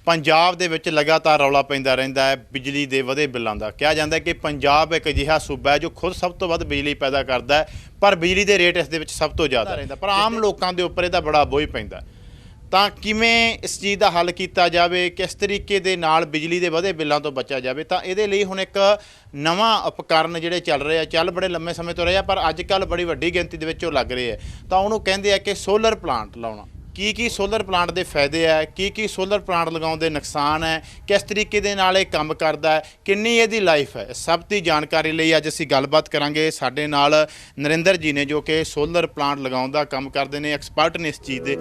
पंजाब दे विच लगातार रौला पैंदा रहिंदा है बिजली दे वधे बिलों का। कहा जाता है कि पंजाब एक अजिहा सूबा है जो खुद सब तो वध बिजली पैदा करता है, पर बिजली के रेट इस दे विच सब तो ज़्यादा रहिंदा, पर आम लोगों के उपर इहदा बड़ा बोझ पैंदा। ਤਾਂ ਕਿਵੇਂ ਇਸ ਚੀਜ਼ ਦਾ ਹੱਲ ਕੀਤਾ ਜਾਵੇ, ਕਿਸ ਤਰੀਕੇ ਦੇ ਨਾਲ ਬਿਜਲੀ ਦੇ ਵਧੇ ਬਿੱਲਾਂ ਤੋਂ ਬਚਿਆ ਜਾਵੇ, ਤਾਂ ਇਹਦੇ ਲਈ ਹੁਣ ਇੱਕ ਨਵਾਂ ਉਪਕਰਨ ਜਿਹੜੇ ਚੱਲ ਰਹੇ ਆ, ਚੱਲ ਬੜੇ ਲੰਮੇ ਸਮੇਂ ਤੋਂ ਰਹੇ ਆ, ਪਰ ਅੱਜ ਕੱਲ੍ਹ ਬੜੀ ਵੱਡੀ ਗਿਣਤੀ ਦੇ ਵਿੱਚ ਉਹ ਲੱਗ ਰਹੇ ਆ। ਤਾਂ ਉਹਨੂੰ ਕਹਿੰਦੇ ਆ ਕਿ ਸੋਲਰ ਪਲਾਂਟ ਲਾਉਣਾ। ਕੀ ਸੋਲਰ ਪਲਾਂਟ ਦੇ ਫਾਇਦੇ ਹੈ, ਕੀ ਸੋਲਰ ਪਲਾਂਟ ਲਗਾਉਣ ਦੇ ਨੁਕਸਾਨ ਹੈ, ਕਿਸ ਤਰੀਕੇ ਦੇ ਨਾਲ ਇਹ ਕੰਮ ਕਰਦਾ ਹੈ, ਕਿੰਨੀ ਇਹਦੀ ਲਾਈਫ ਹੈ, ਸਭ ਦੀ ਜਾਣਕਾਰੀ ਲਈ ਅੱਜ ਅਸੀਂ ਗੱਲਬਾਤ ਕਰਾਂਗੇ। ਸਾਡੇ ਨਾਲ ਨਰਿੰਦਰ ਜੀ ਨੇ ਜੋ ਕਿ ਸੋਲਰ ਪਲਾਂਟ ਲਗਾਉਣ ਦਾ ਕੰਮ ਕਰਦੇ ਨੇ, ਐਕਸਪਰਟ ਨੇ ਇਸ ਚੀਜ਼ ਦੇ।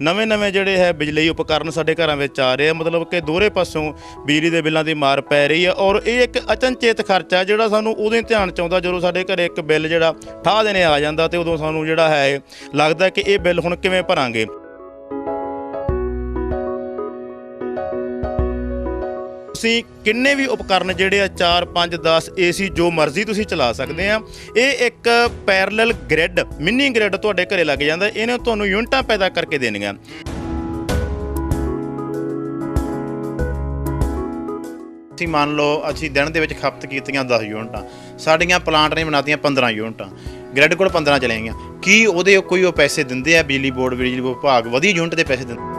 ਨਵੇਂ ਜਿਹੜੇ ਹੈ ਬਿਜਲੀ ਉਪਕਰਨ ਸਾਡੇ ਘਰਾਂ ਵਿੱਚ ਆ ਰਹੇ ਆ, ਮਤਲਬ ਕਿ ਦੋਹਰੇ ਪਾਸੋਂ ਬਿਜਲੀ ਦੇ ਬਿੱਲਾਂ ਦੀ ਮਾਰ ਪੈ ਰਹੀ ਹੈ। ਔਰ ਇਹ ਇੱਕ ਅਚਨਚੇਤ ਖਰਚਾ ਜਿਹੜਾ ਸਾਨੂੰ ਉਦੋਂ ਹੀ ਧਿਆਨ 'ਚ ਆਉਂਦਾ ਜਦੋਂ ਸਾਡੇ ਘਰੇ ਇੱਕ ਬਿੱਲ ਜਿਹੜਾ ਠਾਹ ਦੇਣੇ ਆ ਜਾਂਦਾ, ਤੇ ਉਦੋਂ ਸਾਨੂੰ ਜਿਹੜਾ ਹੈ ਲੱਗਦਾ ਕਿ ਇਹ ਬਿੱਲ ਹੁਣ ਕਿਵੇਂ ਭਰਾਂਗੇ। ਤੁਸੀਂ ਕਿੰਨੇ ਵੀ ਉਪਕਰਨ ਜਿਹੜੇ ਆ 4 5 10 AC ਜੋ ਮਰਜ਼ੀ ਤੁਸੀਂ ਚਲਾ ਸਕਦੇ ਆ। ਇਹ ਇੱਕ ਪੈਰਲਲ ਗ੍ਰਿਡ, ਮਿੰਨੀ ਗ੍ਰਿਡ ਤੁਹਾਡੇ ਘਰੇ ਲੱਗ ਜਾਂਦਾ। ਇਹਨੇ ਤੁਹਾਨੂੰ ਯੂਨਿਟਾਂ ਪੈਦਾ ਕਰਕੇ ਦੇਣੀਆਂ। ਅਸੀਂ ਮੰਨ ਲਓ ਅਸੀਂ ਦਿਨ ਦੇ ਵਿੱਚ ਖਪਤ ਕੀਤੀਆਂ 10 ਯੂਨਿਟਾਂ, ਸਾਡੀਆਂ ਪਲਾਂਟ ਨੇ ਬਣਾਤੀਆਂ 15 ਯੂਨਿਟਾਂ, ਗ੍ਰਿਡ ਕੋਲ 15 ਚਲੇ ਗਈਆਂ। ਕੀ ਉਹਦੇ ਕੋਈ ਉਹ ਪੈਸੇ ਦਿੰਦੇ ਆ ਬਿਜਲੀ ਬੋਰਡ, ਬਿਜਲੀ ਵਿਭਾਗ ਵਧੀ ਯੂਨਿਟ ਦੇ ਪੈਸੇ ਦਿੰਦੇ?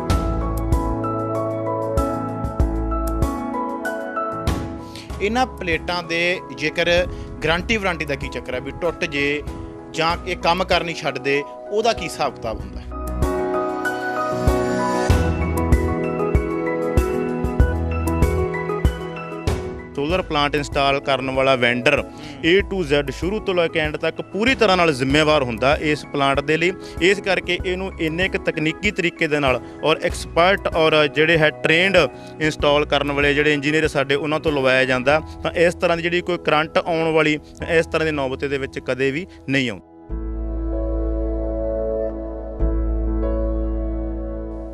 ਇਹਨਾਂ ਪਲੇਟਾਂ ਦੇ ਜੇਕਰ ਗਰੰਟੀ ਵਾਰੰਟੀ ਦਾ ਕੀ ਚੱਕਰ ਹੈ, ਵੀ ਟੁੱਟ ਜੇ ਜਾਂ ਇਹ ਕੰਮ ਕਰਨੀ ਛੱਡ ਦੇ, ਉਹਦਾ ਕੀ ਹਿਸਾਬ ਕਿਤਾਬ ਹੁੰਦਾ? ਸੋਲਰ ਪਲਾਂਟ ਇੰਸਟਾਲ ਕਰਨ ਵਾਲਾ ਵੈਂਡਰ A to Z ਸ਼ੁਰੂ ਤੋਂ ਲੈ ਕੇ ਐਂਡ ਤੱਕ ਪੂਰੀ ਤਰ੍ਹਾਂ ਨਾਲ ਜ਼ਿੰਮੇਵਾਰ ਹੁੰਦਾ ਇਸ ਪਲਾਂਟ ਦੇ ਲਈ। ਇਸ ਕਰਕੇ ਇਹਨੂੰ ਇੰਨੇ ਕੁ ਤਕਨੀਕੀ ਤਰੀਕੇ ਦੇ ਨਾਲ ਔਰ ਐਕਸਪਰਟ ਔਰ ਜਿਹੜੇ ਹੈ ਟ੍ਰੇਨਡ ਇੰਸਟਾਲ ਕਰਨ ਵਾਲੇ ਜਿਹੜੇ ਇੰਜੀਨੀਅਰ ਸਾਡੇ ਉਹਨਾਂ ਤੋਂ ਲਵਾਇਆ ਜਾਂਦਾ। ਤਾਂ ਇਸ ਤਰ੍ਹਾਂ ਦੀ ਜਿਹੜੀ ਕੋਈ ਕਰੰਟ ਆਉਣ ਵਾਲੀ ਇਸ ਤਰ੍ਹਾਂ ਦੀ ਨੌਬਤ ਦੇ ਵਿੱਚ ਕਦੇ ਵੀ ਨਹੀਂ ਆਉਂਦੀ।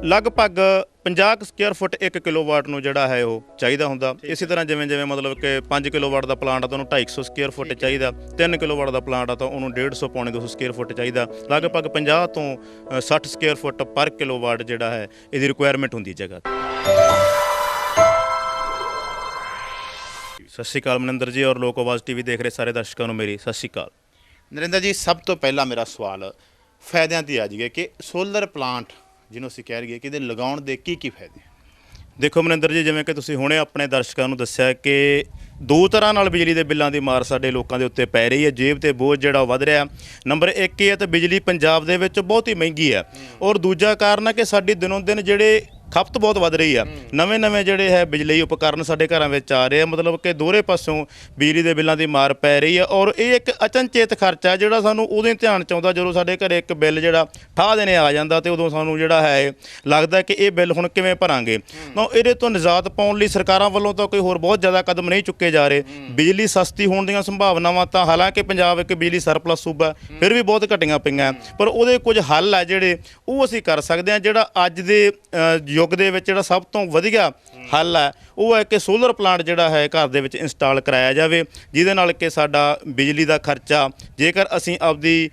ਲਗਭਗ 50 ਸਕੁਅਰ ਫੁੱਟ 1 ਕਿਲੋਵਾਟ ਨੂੰ ਜਿਹੜਾ ਹੈ ਉਹ ਚਾਹੀਦਾ ਹੁੰਦਾ। ਇਸੇ ਤਰ੍ਹਾਂ ਜਿਵੇਂ ਮਤਲਬ ਕਿ 5 ਕਿਲੋਵਾਟ ਦਾ ਪਲਾਂਟ ਆ ਤਾਂ ਉਹਨੂੰ 250 ਸਕੁਅਰ ਫੁੱਟ ਚਾਹੀਦਾ, 3 ਕਿਲੋਵਾਟ ਦਾ ਪਲਾਂਟ ਆ ਤਾਂ ਉਹਨੂੰ 150 ਪੌਣੇ 200 ਸਕੁਅਰ ਫੁੱਟ ਚਾਹੀਦਾ। ਲਗਭਗ 50 ਤੋਂ 60 ਸਕੁਅਰ ਫੁੱਟ ਪਰ ਕਿਲੋਵਾਟ ਜਿਹੜਾ ਹੈ ਇਹਦੀ ਰਿਕੁਆਇਰਮੈਂਟ ਹੁੰਦੀ ਜਗ੍ਹਾ। ਸਤਿ ਸ਼੍ਰੀ ਅਕਾਲ ਮਨਿੰਦਰ ਜੀ ਔਰ ਲੋਕ ਆਵਾਜ਼ TV ਦੇਖ ਰਹੇ ਸਾਰੇ ਦਰਸ਼ਕਾਂ ਨੂੰ ਮੇਰੀ ਸਤਿ ਸ਼੍ਰੀ ਅਕਾਲ। ਨਰਿੰਦਰ ਜੀ, ਸਭ ਤੋਂ ਪਹਿਲਾਂ ਮੇਰਾ ਸਵਾਲ ਫਾਇਦਿਆਂ 'ਤੇ ਆ ਜਾਈਏ ਕਿ ਸੋਲਰ ਪਲਾਂਟ ਜਿਹਨੂੰ ਅਸੀਂ ਕਹਿ ਰਹੀਏ ਕਿ ਇਹਦੇ ਲਗਾਉਣ ਦੇ ਕੀ ਫਾਇਦੇ? ਦੇਖੋ ਮਨਿੰਦਰ ਜੀ, ਜਿਵੇਂ ਕਿ ਤੁਸੀਂ ਹੁਣੇ ਆਪਣੇ ਦਰਸ਼ਕਾਂ ਨੂੰ ਦੱਸਿਆ ਕਿ ਦੋ ਤਰ੍ਹਾਂ ਨਾਲ ਬਿਜਲੀ ਦੇ ਬਿੱਲਾਂ ਦੀ ਮਾਰ ਸਾਡੇ ਲੋਕਾਂ ਦੇ ਉੱਤੇ ਪੈ ਰਹੀ ਹੈ। ਜੇਬ ਤੇ ਬੋਝ ਜਿਹੜਾ ਵੱਧ ਰਿਹਾ। ਨੰਬਰ 1 ਇਹ ਹੈ ਤਾਂ ਬਿਜਲੀ ਪੰਜਾਬ ਦੇ ਵਿੱਚ ਬਹੁਤ ਹੀ ਮਹਿੰਗੀ ਹੈ, ਔਰ ਦੂਜਾ ਕਾਰਨ ਹੈ ਕਿ ਸਾਡੀ ਦਿਨੋਂ ਦਿਨ ਜਿਹੜੇ ਖਪਤ ਬਹੁਤ ਵੱਧ ਰਹੀ ਆ। ਨਵੇਂ ਜਿਹੜੇ ਹੈ ਬਿਜਲੀ ਉਪਕਰਨ ਸਾਡੇ ਘਰਾਂ ਵਿੱਚ ਆ ਰਹੇ ਆ, ਮਤਲਬ ਕਿ ਦੋਹਰੇ ਪਾਸੋਂ ਬਿਜਲੀ ਦੇ ਬਿੱਲਾਂ ਦੀ ਮਾਰ ਪੈ ਰਹੀ ਹੈ। ਔਰ ਇਹ ਇੱਕ ਅਚਨਚੇਤ ਖਰਚਾ ਜਿਹੜਾ ਸਾਨੂੰ ਉਦੋਂ ਹੀ ਧਿਆਨ 'ਚ ਆਉਂਦਾ ਜਦੋਂ ਸਾਡੇ ਘਰੇ ਇੱਕ ਬਿੱਲ ਜਿਹੜਾ ਠਾਹ ਦੇਣੇ ਆ ਜਾਂਦਾ, ਤੇ ਉਦੋਂ ਸਾਨੂੰ ਜਿਹੜਾ ਹੈ ਲੱਗਦਾ ਕਿ ਇਹ ਬਿੱਲ ਹੁਣ ਕਿਵੇਂ ਭਰਾਂਗੇ। ਤਾਂ ਇਹਦੇ ਤੋਂ ਨਿਜਾਤ ਪਾਉਣ ਲਈ ਸਰਕਾਰਾਂ ਵੱਲੋਂ ਤਾਂ ਕੋਈ ਹੋਰ ਬਹੁਤ ਜ਼ਿਆਦਾ ਕਦਮ ਨਹੀਂ ਚੁੱਕੇ ਜਾ ਰਹੇ। ਬਿਜਲੀ ਸਸਤੀ ਹੋਣ ਦੀਆਂ ਸੰਭਾਵਨਾਵਾਂ ਤਾਂ, ਹਾਲਾਂਕਿ ਪੰਜਾਬ ਇੱਕ ਬਿਜਲੀ ਸਰਪਲਸ ਸੂਬਾ, ਫਿਰ ਵੀ ਬਹੁਤ ਘਟੀਆਂ ਪਈਆਂ, ਪਰ ਉਹਦੇ ਕੁਝ ਹੱਲ ਆ ਜਿਹੜੇ ਉਹ ਅਸੀਂ ਕਰ ਸਕਦੇ ਹਾਂ। ਜਿਹੜਾ ਅੱਜ ਦੇ ਯੁੱਗ ਦੇ ਵਿੱਚ ਜਿਹੜਾ ਸਭ ਤੋਂ ਵਧੀਆ ਹੱਲ ਹੈ ਉਹ ਹੈ ਕਿ ਸੋਲਰ ਪਲਾਂਟ ਜਿਹੜਾ ਹੈ ਘਰ ਦੇ ਵਿੱਚ ਇੰਸਟਾਲ ਕਰਾਇਆ ਜਾਵੇ, ਜਿਹਦੇ ਨਾਲ ਕਿ ਸਾਡਾ ਬਿਜਲੀ ਦਾ ਖਰਚਾ, ਜੇਕਰ ਅਸੀਂ ਆਪਦੀ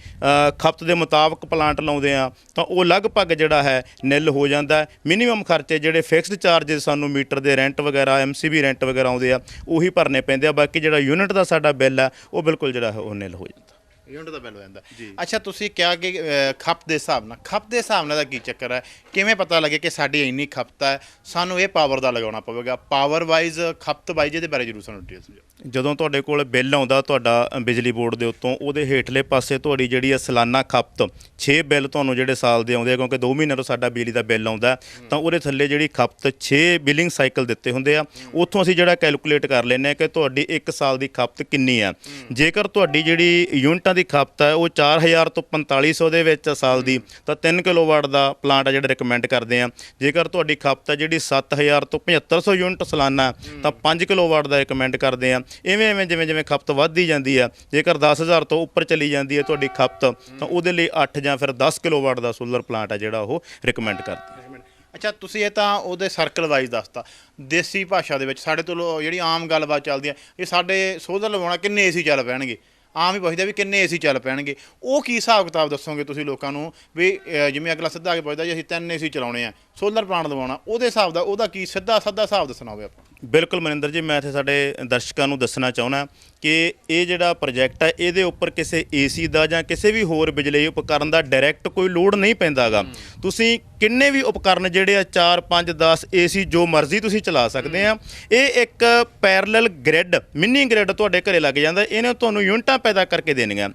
ਖਪਤ ਦੇ ਮੁਤਾਬਕ ਪਲਾਂਟ ਲਾਉਂਦੇ ਹਾਂ ਤਾਂ ਉਹ ਲਗਭਗ ਜਿਹੜਾ ਹੈ ਨਿੱਲ ਹੋ ਜਾਂਦਾ। ਮਿਨੀਮਮ ਖਰਚੇ ਜਿਹੜੇ ਫਿਕਸਡ ਚਾਰਜਸ ਸਾਨੂੰ ਮੀਟਰ ਦੇ ਰੈਂਟ ਵਗੈਰਾ, MCB ਰੈਂਟ ਵਗੈਰਾ ਆਉਂਦੇ ਆ, ਉਹੀ ਭਰਨੇ ਪੈਂਦੇ ਆ। ਬਾਕੀ ਜਿਹੜਾ ਯੂਨਿਟ ਦਾ ਸਾਡਾ ਬਿੱਲ ਹੈ ਉਹ ਬਿਲਕੁਲ ਜਿਹੜਾ ਹੈ ਉਹ ਨਿੱਲ ਹੋ ਜਾਂਦਾ। ਯੂਨਿਟ ਦਾ ਬਿੱਲ ਹੋ ਜਾਂਦਾ। ਅੱਛਾ, ਤੁਸੀਂ ਕਿਹਾ ਕਿ ਖਪਤ ਦੇ ਹਿਸਾਬ ਨਾਲ ਦਾ ਕੀ ਚੱਕਰ ਹੈ? ਕਿਵੇਂ ਪਤਾ ਲੱਗੇ ਕਿ ਸਾਡੀ ਇੰਨੀ ਖਪਤ ਹੈ, ਸਾਨੂੰ ਇਹ ਪਾਵਰ ਦਾ ਲਗਾਉਣਾ ਪਵੇਗਾ? ਪਾਵਰ ਵਾਈਜ਼, ਖਪਤ ਵਾਈਜ਼ ਇਹਦੇ ਬਾਰੇ ਜ਼ਰੂਰ ਸਾਨੂੰ ਡਿਟੇਲ ਸਮਝਾਓ। ਜਦੋਂ ਤੁਹਾਡੇ ਕੋਲ ਬਿੱਲ ਆਉਂਦਾ ਤੁਹਾਡਾ ਬਿਜਲੀ ਬੋਰਡ ਦੇ ਉੱਤੋਂ, ਉਹਦੇ ਹੇਠਲੇ ਪਾਸੇ ਤੁਹਾਡੀ ਜਿਹੜੀ ਆ ਸਾਲਾਨਾ ਖਪਤ 6 ਬਿੱਲ ਤੁਹਾਨੂੰ ਜਿਹੜੇ ਸਾਲ ਦੇ ਆਉਂਦੇ ਆ, ਕਿਉਂਕਿ 2 ਮਹੀਨੇ ਤੋਂ ਸਾਡਾ ਬਿਜਲੀ ਦਾ ਬਿੱਲ ਆਉਂਦਾ, ਤਾਂ ਉਹਦੇ ਥੱਲੇ ਜਿਹੜੀ ਖਪਤ 6 ਬਿਲਿੰਗ ਸਾਈਕਲ ਦਿੱਤੇ ਹੁੰਦੇ ਆ। ਉੱਥੋਂ ਅਸੀਂ ਜਿਹੜਾ ਕੈਲਕੂਲੇਟ ਕਰ ਲੈਂਦੇ ਹਾਂ ਕਿ ਤੁਹਾਡੀ 1 ਸਾਲ ਦੀ ਖਪਤ ਕਿੰਨੀ ਆ। ਜੇਕਰ ਤੁਹਾਡੀ ਜਿਹੜੀ ਯੂਨਿਟਾਂ ਦੀ ਖਪਤ ਹੈ ਉਹ 4000 ਤੋਂ 4500 ਦੇ ਵਿੱਚ ਸਾਲ ਦੀ, ਤਾਂ 3 ਕਿਲੋਵਾਟ ਦਾ ਪਲਾਂਟ ਆ ਜਿਹੜਾ ਰਿਕਮੈਂਡ ਕਰਦੇ ਆ। ਜੇਕਰ ਤੁਹਾਡੀ ਖਪਤ ਹੈ ਜਿਹੜੀ 7000 ਤੋਂ 7500 ਯੂਨਿਟ ਸਾਲਾਨਾ, ਤਾਂ 5 ਕਿਲੋਵਾਟ ਦਾ ਰਿਕਮੈਂਡ ਕਰਦੇ ਆ। ਇਵੇਂ ਜਿਵੇਂ ਖਪਤ ਵੱਧਦੀ ਜਾਂਦੀ ਆ, ਜੇਕਰ 10000 ਤੋਂ ਉੱਪਰ ਚਲੀ ਜਾਂਦੀ ਹੈ ਤੁਹਾਡੀ ਖਪਤ, ਤਾਂ ਉਹਦੇ ਲਈ 8 ਜਾਂ ਫਿਰ 10 ਕਿਲੋਵਾਟ ਦਾ ਸੋਲਰ ਪਲਾਂਟ ਆ ਜਿਹੜਾ ਉਹ ਰਿਕਮੈਂਡ ਕਰਦੇ। ਅੱਛਾ, ਤੁਸੀਂ ਇਹ ਤਾਂ ਉਹਦੇ ਸਰਕਲ ਵਾਈਜ਼ ਦੱਸਤਾ। ਦੇਸੀ ਭਾਸ਼ਾ ਦੇ ਵਿੱਚ ਸਾਡੇ ਤੋਂ ਜਿਹੜੀ ਆਮ ਗੱਲਬਾਤ ਚੱਲਦੀ ਹੈ, ਇਹ ਸਾਡੇ ਸੋਲਰ ਲਵਾਉਣਾ ਕਿੰਨੇ AC ਚੱਲ ਪੈਣਗੇ? ਆਮ ਹੀ ਪੁੱਛਦਾ ਵੀ ਕਿੰਨੇ ਏਸੀ ਚੱਲ ਪੈਣਗੇ। ਉਹ ਕੀ ਹਿਸਾਬ ਕਿਤਾਬ ਦੱਸੋਗੇ ਤੁਸੀਂ ਲੋਕਾਂ ਨੂੰ ਵੀ ਜਿਵੇਂ ਅਗਲਾ ਸਿੱਧਾ ਆ ਕੇ ਪੁੱਛਦਾ ਜੀ ਅਸੀਂ 3 ਏਸੀ ਚਲਾਉਣੇ ਆ, ਸੋਲਰ ਪਲਾਂਟ ਲਵਾਉਣਾ, ਉਹਦੇ ਹਿਸਾਬ ਦਾ ਉਹਦਾ ਕੀ ਸਿੱਧਾ ਹਿਸਾਬ ਦੱਸਣਾ ਹੋਵੇ ਆਪਾਂ। ਬਿਲਕੁਲ ਮਨਿੰਦਰ ਜੀ, ਮੈਂ ਇੱਥੇ ਸਾਡੇ ਦਰਸ਼ਕਾਂ ਨੂੰ ਦੱਸਣਾ ਚਾਹੁੰਦਾ ਕਿ ਇਹ ਜਿਹੜਾ ਪ੍ਰੋਜੈਕਟ ਹੈ ਇਹਦੇ ਉੱਪਰ ਕਿਸੇ ਏਸੀ ਦਾ ਜਾਂ ਕਿਸੇ ਵੀ ਹੋਰ ਬਿਜਲੀ ਉਪਕਰਨ ਦਾ ਡਾਇਰੈਕਟ ਕੋਈ ਲੋਡ ਨਹੀਂ ਪੈਂਦਾ ਗਾ। ਤੁਸੀਂ ਕਿੰਨੇ ਵੀ ਉਪਕਰਨ ਜਿਹੜੇ ਆ 4 5 10 ਏਸੀ ਜੋ ਮਰਜ਼ੀ ਤੁਸੀਂ ਚਲਾ ਸਕਦੇ ਆ। ਇਹ ਇੱਕ ਪੈਰਲਲ ਗ੍ਰਿਡ, ਮਿੰਨੀ ਗ੍ਰਿਡ ਤੁਹਾਡੇ ਘਰੇ ਲੱਗ ਜਾਂਦਾ, ਇਹਨੇ ਤੁਹਾਨੂੰ ਯੂਨਿਟਾਂ ਪੈਦਾ ਕਰਕੇ ਦੇਣੀਆਂ।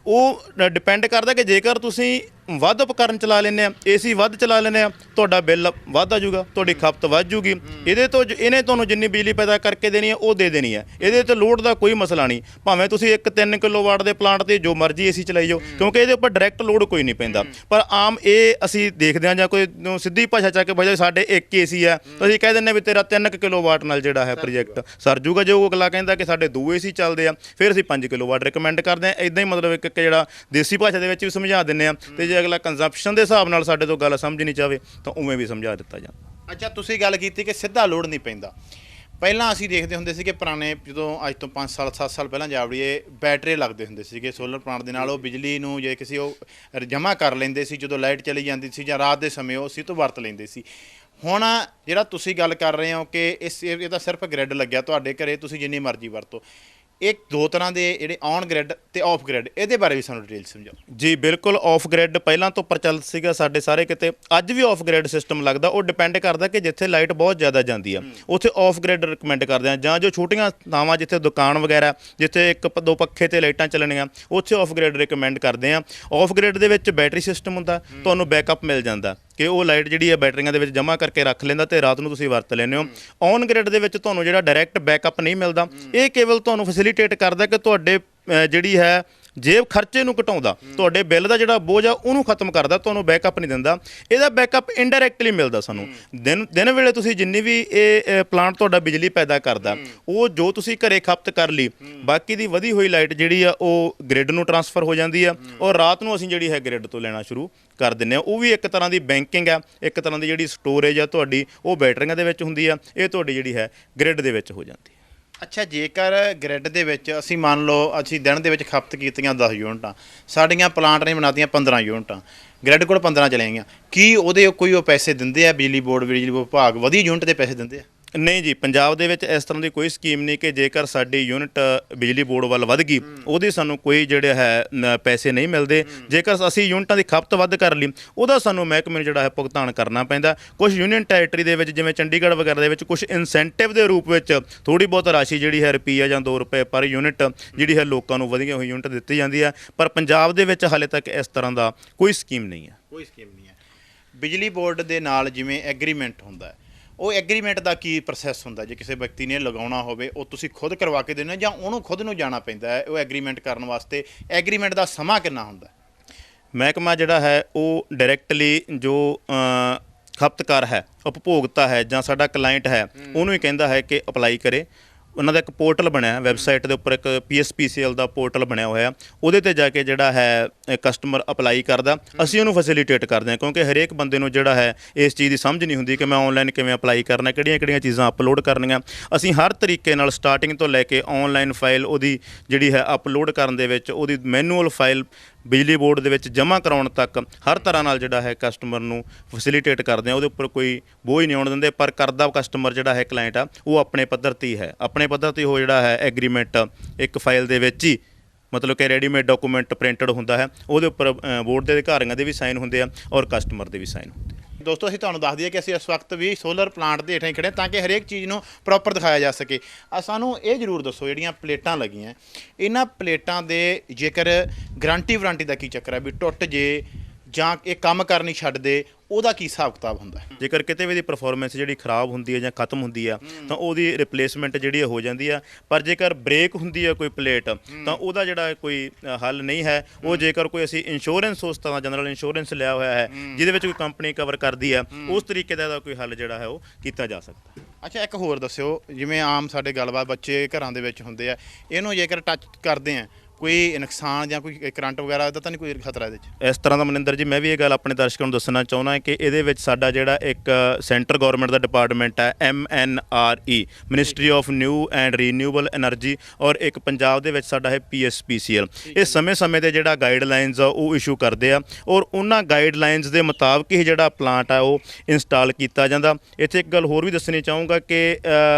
ਉਹ ਡਿਪੈਂਡ ਕਰਦਾ ਕਿ ਜੇਕਰ ਤੁਸੀਂ ਵੱਧ ਉਪਕਰਨ ਚਲਾ ਲੈਂਦੇ ਆ, ਏਸੀ ਵੱਧ ਚਲਾ ਲੈਂਦੇ ਆ, ਤੁਹਾਡਾ ਬਿੱਲ ਵੱਧ ਆ ਜਾਊਗਾ, ਤੁਹਾਡੀ ਖਪਤ ਵੱਧ ਜੂਗੀ। ਇਹਨੇ ਤੁਹਾਨੂੰ ਜਿੰਨੀ ਬਿਜਲੀ ਪੈਦਾ ਕਰਕੇ ਦੇਣੀ ਹੈ ਉਹ ਦੇ ਦੇਣੀ ਹੈ। ਇਹਦੇ ਤੇ ਲੋਡ ਦਾ ਕੋਈ ਮਸਲਾ ਨਹੀਂ, ਭਾਵੇਂ ਤੁਸੀਂ ਇੱਕ 3 ਕਿਲੋਵਾਟ ਦੇ ਪਲਾਂਟ ਤੇ ਜੋ ਮਰਜ਼ੀ ਏਸੀ ਚਲਾਈ ਜਾਓ, ਕਿਉਂਕਿ ਇਹਦੇ ਉੱਪਰ ਡਾਇਰੈਕਟ ਲੋਡ ਕੋਈ ਨਹੀਂ ਪੈਂਦਾ। ਪਰ ਆਮ ਇਹ ਅਸੀਂ ਦੇਖਦੇ ਹਾਂ ਜਾਂ ਕੋਈ ਸਿੱਧੀ ਭਾਸ਼ਾ ਚੱਕ ਕੇ ਬਜਾ ਸਾਡੇ ਇੱਕ ਏਸੀ ਆ, ਅਸੀਂ ਕਹਿ ਦਿੰਦੇ ਵੀ ਤੇਰਾ 3 ਕਿਲੋਵਾਟ ਨਾਲ ਜਿਹੜਾ ਹੈ ਪ੍ਰੋਜੈਕਟ ਸਰ ਜੂਗਾ। ਜੋ ਅਗਲਾ ਕਹਿੰਦਾ ਕਿ ਸਾਡੇ 2 ਏਸੀ ਚੱਲਦੇ ਆ, ਫਿਰ ਅਸੀਂ 5 ਕਿਲੋਵਾਟ ਰਿਕਮੈਂਡ ਕਰਦੇ ਹਾਂ। ਇਦਾਂ ਹੀ ਮਤਲਬ ਇੱਕ ਜਿਹੜਾ ਦੇਸੀ ਭਾਸ਼ਾ ਦੇ ਵਿੱਚ ਵੀ ਸਮਝਾ ਦਿੰਦੇ ਆ, ਤੇ ਜੇ ਅਗਲਾ ਕੰਜ਼ੰਪਸ਼ਨ ਦੇ ਹਿਸਾਬ ਨਾਲ ਸਾਡੇ ਤੋਂ ਗੱਲ ਸਮਝ ਨਹੀਂ ਚਾਹਵੇ ਤਾਂ ਉਵੇਂ ਵੀ ਸਮਝਾ ਦਿੱਤਾ ਜਾਂਦਾ। ਅੱਛਾ, ਤੁਸੀਂ ਗੱਲ ਕੀਤੀ ਕਿ ਸਿੱਧਾ ਲੋਡ ਨਹੀਂ ਪੈਂਦਾ। ਪਹਿਲਾਂ ਅਸੀਂ ਦੇਖਦੇ ਹੁੰਦੇ ਸੀ ਕਿ ਪੁਰਾਣੇ, ਜਦੋਂ ਅੱਜ ਤੋਂ 5 ਸਾਲ 7 ਸਾਲ ਪਹਿਲਾਂ ਜਾਵੜੀਏ, ਬੈਟਰੀ ਲੱਗਦੇ ਹੁੰਦੇ ਸੀਗੇ ਸੋਲਰ ਪਲਾਂਟ ਦੇ ਨਾਲ। ਉਹ ਬਿਜਲੀ ਨੂੰ ਜੇ ਕਿਸੇ ਉਹ ਜਮ੍ਹਾਂ ਕਰ ਲੈਂਦੇ ਸੀ, ਜਦੋਂ ਲਾਈਟ ਚਲੀ ਜਾਂਦੀ ਸੀ ਜਾਂ ਰਾਤ ਦੇ ਸਮੇਂ ਉਹ ਅਸੀਂ ਤੋਂ ਵਰਤ ਲੈਂਦੇ ਸੀ। ਹੁਣ ਜਿਹੜਾ ਤੁਸੀਂ ਗੱਲ ਕਰ ਰਹੇ ਹੋ ਕਿ ਇਹ ਤਾਂ ਸਿਰਫ ਗ੍ਰਿਡ ਲੱਗਿਆ ਤੁਹਾਡੇ ਘਰੇ, ਤੁਸੀਂ ਜਿੰਨੀ ਮਰਜ਼ੀ ਵਰਤੋ। ਇਹ 2 ਤਰ੍ਹਾਂ ਦੇ ਜਿਹੜੇ ਔਨ ਗ੍ਰਿਡ ਤੇ ਆਫ ਗ੍ਰਿਡ, ਇਹਦੇ ਬਾਰੇ ਵੀ ਸਾਨੂੰ ਡਿਟੇਲ ਸਮਝਾਓ। ਜੀ ਬਿਲਕੁਲ, ਆਫ ਗ੍ਰਿਡ ਪਹਿਲਾਂ ਤੋਂ ਪ੍ਰਚਲਿਤ ਸੀਗਾ ਸਾਡੇ ਸਾਰੇ ਕਿਤੇ, ਅੱਜ ਵੀ ਆਫ ਗ੍ਰਿਡ ਸਿਸਟਮ ਲੱਗਦਾ। ਉਹ ਡਿਪੈਂਡ ਕਰਦਾ ਕਿ ਜਿੱਥੇ ਲਾਈਟ ਬਹੁਤ ਜ਼ਿਆਦਾ ਜਾਂਦੀ ਆ ਉੱਥੇ ਆਫ ਗ੍ਰਿਡ ਰਿਕਮੈਂਡ ਕਰਦੇ ਆ, ਜਾਂ ਜੋ ਛੋਟੀਆਂ ਥਾਵਾਂ ਜਿੱਥੇ ਦੁਕਾਨ ਵਗੈਰਾ, ਜਿੱਥੇ 1 2 ਪੱਖੇ ਤੇ ਲਾਈਟਾਂ ਚੱਲਣੀਆਂ, ਉੱਥੇ ਆਫ ਗ੍ਰਿਡ ਰਿਕਮੈਂਡ ਕਰਦੇ ਆ। ਆਫ ਗ੍ਰਿਡ ਦੇ ਵਿੱਚ ਬੈਟਰੀ ਸਿਸਟਮ ਹੁੰਦਾ, ਤੁਹਾਨੂੰ ਬੈਕਅਪ ਮਿਲ ਜਾਂਦਾ ਕਿ ਉਹ ਲਾਈਟ ਜਿਹੜੀ ਹੈ ਬੈਟਰੀਆਂ ਦੇ ਵਿੱਚ ਜਮ੍ਹਾਂ ਕਰਕੇ ਰੱਖ ਲੈਂਦਾ ਤੇ ਰਾਤ ਨੂੰ ਤੁਸੀਂ ਵਰਤ ਲੈਂਦੇ ਹੋ। ਔਨ ਗ੍ਰਿਡ ਦੇ ਵਿੱਚ ਤੁਹਾਨੂੰ ਜਿਹੜਾ ਡਾਇਰੈਕਟ ਬੈਕਅਪ ਨਹੀਂ ਮਿਲਦਾ। ਇਹ ਕੇਵਲ ਤੁਹਾਨੂੰ ਫੈਸਿਲੀਟੇਟ ਕਰਦਾ ਕਿ ਤੁਹਾਡੇ ਜਿਹੜੀ ਹੈ ਜੇਬ ਖਰਚੇ ਨੂੰ ਘਟਾਉਂਦਾ, ਤੁਹਾਡੇ ਬਿੱਲ ਦਾ ਜਿਹੜਾ ਬੋਝ ਆ ਉਹਨੂੰ ਖਤਮ ਕਰਦਾ, ਤੁਹਾਨੂੰ ਬੈਕਅਪ ਨਹੀਂ ਦਿੰਦਾ। ਇਹਦਾ ਬੈਕਅਪ ਇਨਡਾਇਰੈਕਟਲੀ ਮਿਲਦਾ ਸਾਨੂੰ। ਦਿਨ ਵੇਲੇ ਤੁਸੀਂ ਜਿੰਨੀ ਵੀ ਇਹ ਪਲਾਂਟ ਤੁਹਾਡਾ ਬਿਜਲੀ ਪੈਦਾ ਕਰਦਾ, ਉਹ ਜੋ ਤੁਸੀਂ ਘਰੇ ਖਪਤ ਕਰ ਲਈ, ਬਾਕੀ ਦੀ ਵਧੀ ਹੋਈ ਲਾਈਟ ਜਿਹੜੀ ਆ ਉਹ ਗ੍ਰਿਡ ਨੂੰ ਟਰਾਂਸਫਰ ਹੋ ਜਾਂਦੀ ਆ, ਔਰ ਰਾਤ ਨੂੰ ਅਸੀਂ ਜਿਹੜੀ ਹੈ ਗ੍ਰਿਡ ਤੋਂ ਲੈਣਾ ਸ਼ੁਰੂ ਕਰ ਦਿੰਦੇ ਆ। ਉਹ ਵੀ ਇੱਕ ਤਰ੍ਹਾਂ ਦੀ ਬੈਂਕਿੰਗ ਆ, ਇੱਕ ਤਰ੍ਹਾਂ ਦੀ ਜਿਹੜੀ ਸਟੋਰੇਜ ਆ ਤੁਹਾਡੀ, ਉਹ ਬੈਟਰੀਆਂ ਦੇ ਵਿੱਚ ਹੁੰਦੀ ਆ, ਇਹ ਤੁਹਾਡੀ ਜਿਹੜੀ ਹੈ ਗ੍ਰਿਡ ਦੇ ਵਿੱਚ ਹੋ ਜਾਂਦੀ ਹੈ। ਅੱਛਾ, ਜੇਕਰ ਗ੍ਰਿਡ ਦੇ ਵਿੱਚ ਅਸੀਂ ਮੰਨ ਲਓ ਅਸੀਂ ਦਿਨ ਦੇ ਵਿੱਚ ਖਪਤ ਕੀਤੀਆਂ 10 ਯੂਨਿਟਾਂ, ਸਾਡੀਆਂ ਪਲਾਂਟ ਨੇ ਬਣਾਤੀਆਂ 15 ਯੂਨਿਟਾਂ, ਗ੍ਰਿਡ ਕੋਲ 15 ਚਲੇ ਗਈਆਂ, ਕੀ ਉਹਦੇ ਕੋਈ ਉਹ ਪੈਸੇ ਦਿੰਦੇ ਆ ਬਿਜਲੀ ਵਿਭਾਗ ਵਧੀਆ ਯੂਨਿਟ ਦੇ ਪੈਸੇ ਦਿੰਦੇ ਆ? ਨਹੀਂ ਜੀ, ਪੰਜਾਬ ਦੇ ਵਿੱਚ ਇਸ ਤਰ੍ਹਾਂ ਦੀ ਕੋਈ ਸਕੀਮ ਨਹੀਂ ਕਿ ਜੇਕਰ ਸਾਡੀ ਯੂਨਿਟ ਬਿਜਲੀ ਬੋਰਡ ਵੱਲ ਵੱਧ ਗਈ ਉਹਦੀ ਸਾਨੂੰ ਕੋਈ ਜਿਹੜੇ ਹੈ ਪੈਸੇ ਨਹੀਂ ਮਿਲਦੇ। ਜੇਕਰ ਅਸੀਂ ਯੂਨਿਟਾਂ ਦੀ ਖਪਤ ਵੱਧ ਕਰ ਲਈ ਉਹਦਾ ਸਾਨੂੰ ਮਹਿਕਮੇ ਨੂੰ ਜਿਹੜਾ ਹੈ ਭੁਗਤਾਨ ਕਰਨਾ ਪੈਂਦਾ। ਕੁਝ ਯੂਨੀਅਨ ਟੈਰੀਟਰੀ ਦੇ ਵਿੱਚ ਜਿਵੇਂ ਚੰਡੀਗੜ੍ਹ ਵਗੈਰਾ ਦੇ ਵਿੱਚ ਕੁਝ ਇਨਸੈਂਟਿਵ ਦੇ ਰੂਪ ਵਿੱਚ ਥੋੜ੍ਹੀ ਬਹੁਤ ਰਾਸ਼ੀ ਜਿਹੜੀ ਹੈ ਰੁਪਈਆ ਜਾਂ 2 ਰੁਪਏ ਪਰ ਯੂਨਿਟ ਜਿਹੜੀ ਹੈ ਲੋਕਾਂ ਨੂੰ ਵਧੀਆ ਹੋਈ ਯੂਨਿਟ ਦਿੱਤੀ ਜਾਂਦੀ ਹੈ। ਪਰ ਪੰਜਾਬ ਦੇ ਵਿੱਚ ਹਾਲੇ ਤੱਕ ਇਸ ਤਰ੍ਹਾਂ ਦਾ ਕੋਈ ਸਕੀਮ ਨਹੀਂ ਹੈ। ਕੋਈ ਸਕੀਮ ਨਹੀਂ ਹੈ। ਬਿਜਲੀ ਬੋਰਡ ਦੇ ਨਾਲ ਜਿਵੇਂ ਐਗਰੀਮੈਂਟ ਹੁੰਦਾ ਹੈ, ਉਹ ਐਗਰੀਮੈਂਟ ਦਾ ਕੀ ਪ੍ਰੋਸੈਸ ਹੁੰਦਾ? ਜੇ ਕਿਸੇ ਵਿਅਕਤੀ ਨੇ ਲਗਾਉਣਾ ਹੋਵੇ, ਉਹ ਤੁਸੀਂ ਖੁਦ ਕਰਵਾ ਕੇ ਦਿੰਦੇ ਹੋ ਜਾਂ ਉਹਨੂੰ ਖੁਦ ਨੂੰ ਜਾਣਾ ਪੈਂਦਾ ਹੈ ਉਹ ਐਗਰੀਮੈਂਟ ਕਰਨ ਵਾਸਤੇ? ਐਗਰੀਮੈਂਟ ਦਾ ਸਮਾਂ ਕਿੰਨਾ ਹੁੰਦਾ? ਮਹਿਕਮਾ ਜਿਹੜਾ ਹੈ ਉਹ ਡਾਇਰੈਕਟਲੀ ਜੋ ਖਪਤਕਾਰ ਹੈ, ਉਪਭੋਗਤਾ ਹੈ ਜਾਂ ਸਾਡਾ ਕਲਾਇੰਟ ਹੈ, ਉਹਨੂੰ ਹੀ ਕਹਿੰਦਾ ਹੈ ਕਿ ਅਪਲਾਈ ਕਰੇ। ਉਹਨਾਂ ਦਾ ਇੱਕ ਪੋਰਟਲ ਬਣਿਆ, ਵੈਬਸਾਈਟ ਦੇ ਉੱਪਰ ਇੱਕ PSPCL ਦਾ ਪੋਰਟਲ ਬਣਿਆ ਹੋਇਆ, ਉਹਦੇ ਤੇ ਜਾ ਕੇ ਜਿਹੜਾ ਹੈ ਕਸਟਮਰ ਅਪਲਾਈ ਕਰਦਾ। ਅਸੀਂ ਉਹਨੂੰ ਫੈਸਿਲੀਟੇਟ ਕਰਦੇ ਹਾਂ, ਕਿਉਂਕਿ ਹਰੇਕ ਬੰਦੇ ਨੂੰ ਜਿਹੜਾ ਹੈ ਇਸ ਚੀਜ਼ ਦੀ ਸਮਝ ਨਹੀਂ ਹੁੰਦੀ ਕਿ ਮੈਂ ਆਨਲਾਈਨ ਕਿਵੇਂ ਅਪਲਾਈ ਕਰਨਾ, ਕਿਹੜੀਆਂ ਚੀਜ਼ਾਂ ਅਪਲੋਡ ਕਰਨੀਆਂ। ਅਸੀਂ ਹਰ ਤਰੀਕੇ ਨਾਲ ਸਟਾਰਟਿੰਗ ਤੋਂ ਲੈ ਕੇ ਆਨਲਾਈਨ ਫਾਈਲ ਉਹਦੀ ਜਿਹੜੀ ਹੈ ਅਪਲੋਡ ਕਰਨ ਦੇ ਵਿੱਚ, ਉਹਦੀ ਮੈਨੂਅਲ ਫਾਈਲ ਬਿਜਲੀ ਬੋਰਡ ਦੇ ਵਿੱਚ ਜਮ੍ਹਾਂ ਕਰਾਉਣ ਤੱਕ ਹਰ ਤਰ੍ਹਾਂ ਨਾਲ ਜਿਹੜਾ ਹੈ ਕਸਟਮਰ ਨੂੰ ਫੈਸਿਲੀਟੇਟ ਕਰਦੇ ਹਾਂ। ਉਹਦੇ ਉੱਪਰ ਕੋਈ ਬੋਝ ਨਹੀਂ ਆਉਣ ਦਿੰਦੇ। ਪਰ ਕਰਦਾ ਕਸਟਮਰ ਜਿਹੜਾ ਹੈ ਕਲਾਇੰਟ ਆ ਉਹ ਆਪਣੇ ਪੱਧਰ 'ਤੇ ਹੀ ਹੈ, ਆਪਣੇ ਪੱਧਰ 'ਤੇ ਉਹ ਜਿਹੜਾ ਹੈ ਐਗਰੀਮੈਂਟ ਇੱਕ ਫਾਈਲ ਦੇ ਵਿੱਚ ਹੀ ਮਤਲਬ ਕਿ ਰੈਡੀਮੇਡ ਡਾਕੂਮੈਂਟ ਪ੍ਰਿੰਟਡ ਹੁੰਦਾ ਹੈ, ਉਹਦੇ ਉੱਪਰ ਬੋਰਡ ਦੇ ਅਧਿਕਾਰੀਆਂ ਦੇ ਵੀ ਸਾਈਨ ਹੁੰਦੇ ਆ ਔਰ ਕਸਟਮਰ ਦੇ ਵੀ ਸਾਈਨ ਹੁੰਦੇ ਆ। ਦੋਸਤੋ, ਅਸੀਂ ਤੁਹਾਨੂੰ ਦੱਸ ਦਈਏ ਕਿ ਅਸੀਂ ਇਸ ਵਕਤ ਵੀ ਸੋਲਰ ਪਲਾਂਟ ਦੇ ਹੇਠਾਂ ਹੀ ਖੜ੍ਹੇ ਤਾਂ ਕਿ ਹਰੇਕ ਚੀਜ਼ ਨੂੰ ਪ੍ਰੋਪਰ ਦਿਖਾਇਆ ਜਾ ਸਕੇ। ਸਾਨੂੰ ਇਹ ਜ਼ਰੂਰ ਦੱਸੋ, ਜਿਹੜੀਆਂ ਪਲੇਟਾਂ ਲੱਗੀਆਂ, ਇਹਨਾਂ ਪਲੇਟਾਂ ਦੇ ਜੇਕਰ ਗਾਰੰਟੀ ਵਾਰੰਟੀ ਦਾ ਕੀ ਚੱਕਰ ਹੈ? ਵੀ ਟੁੱਟ ਜੇ ਜਾਂ ਇਹ ਕੰਮ ਕਰਨੀ ਛੱਡ ਦੇ, ਉਹਦਾ ਕੀ ਹਿਸਾਬ ਕਿਤਾਬ ਹੁੰਦਾ ਹੈ? ਜੇਕਰ ਕਿਤੇ ਵੀ ਦੀ ਪਰਫਾਰਮੈਂਸ ਜਿਹੜੀ ਖਰਾਬ ਹੁੰਦੀ ਹੈ ਜਾਂ ਖਤਮ ਹੁੰਦੀ ਆ ਤਾਂ ਉਹਦੀ ਰਿਪਲੇਸਮੈਂਟ ਜਿਹੜੀ ਹੋ ਜਾਂਦੀ ਆ। ਪਰ ਜੇਕਰ ਬ੍ਰੇਕ ਹੁੰਦੀ ਹੈ ਕੋਈ ਪਲੇਟ ਤਾਂ ਉਹਦਾ ਜਿਹੜਾ ਕੋਈ ਹੱਲ ਨਹੀਂ ਹੈ। ਉਹ ਜੇਕਰ ਕੋਈ ਅਸੀਂ ਇੰਸ਼ੋਰੈਂਸ, ਉਸ ਤਰ੍ਹਾਂ ਜਨਰਲ ਇੰਸ਼ੋਰੈਂਸ ਲਿਆ ਹੋਇਆ ਹੈ ਜਿਹਦੇ ਵਿੱਚ ਕੋਈ ਕੰਪਨੀ ਕਵਰ ਕਰਦੀ ਆ, ਉਸ ਤਰੀਕੇ ਦਾ ਕੋਈ ਹੱਲ ਜਿਹੜਾ ਹੈ ਉਹ ਕੀਤਾ ਜਾ ਸਕਦਾ। ਅੱਛਾ, ਇੱਕ ਹੋਰ ਦੱਸਿਓ, ਜਿਵੇਂ ਆਮ ਸਾਡੇ ਗੱਲਬਾਤ ਬੱਚੇ ਘਰਾਂ ਦੇ ਵਿੱਚ ਹੁੰਦੇ ਆ, ਇਹਨੂੰ ਜੇਕਰ ਟੱਚ ਕਰਦੇ ਆ ਕੋਈ ਨੁਕਸਾਨ ਜਾਂ ਕੋਈ ਕਰੰਟ ਵਗੈਰਾ ਦਾ ਤਾਂ ਨਹੀਂ ਕੋਈ ਖਤਰਾ ਇਹਦੇ 'ਚ? ਇਸ ਤਰ੍ਹਾਂ ਦਾ ਮਨਿੰਦਰ ਜੀ ਮੈਂ ਵੀ ਇਹ ਗੱਲ ਆਪਣੇ ਦਰਸ਼ਕਾਂ ਨੂੰ ਦੱਸਣਾ ਚਾਹੁੰਦਾ ਕਿ ਇਹਦੇ ਵਿੱਚ ਸਾਡਾ ਜਿਹੜਾ ਇੱਕ ਸੈਂਟਰ ਗਵਰਨਮੈਂਟ ਦਾ ਡਿਪਾਰਟਮੈਂਟ ਹੈ MNRE ministry of new and renewable energy ਔਰ ਇੱਕ ਪੰਜਾਬ ਦੇ ਵਿੱਚ ਸਾਡਾ ਹੈ PSPCL। ਇਹ ਸਮੇਂ-ਸਮੇਂ ਤੇ ਜਿਹੜਾ ਗਾਈਡਲਾਈਨਸ ਆ ਉਹ ਇਸ਼ੂ ਕਰਦੇ ਆ ਔਰ ਉਹਨਾਂ ਗਾਈਡਲਾਈਨਸ ਦੇ ਮੁਤਾਬਕ ਹੀ ਜਿਹੜਾ ਪਲਾਂਟ ਆ ਉਹ ਇੰਸਟਾਲ ਕੀਤਾ ਜਾਂਦਾ। ਇੱਥੇ ਇੱਕ ਗੱਲ ਹੋਰ ਵੀ ਦੱਸਣੀ ਚਾਹੂੰਗਾ ਕਿ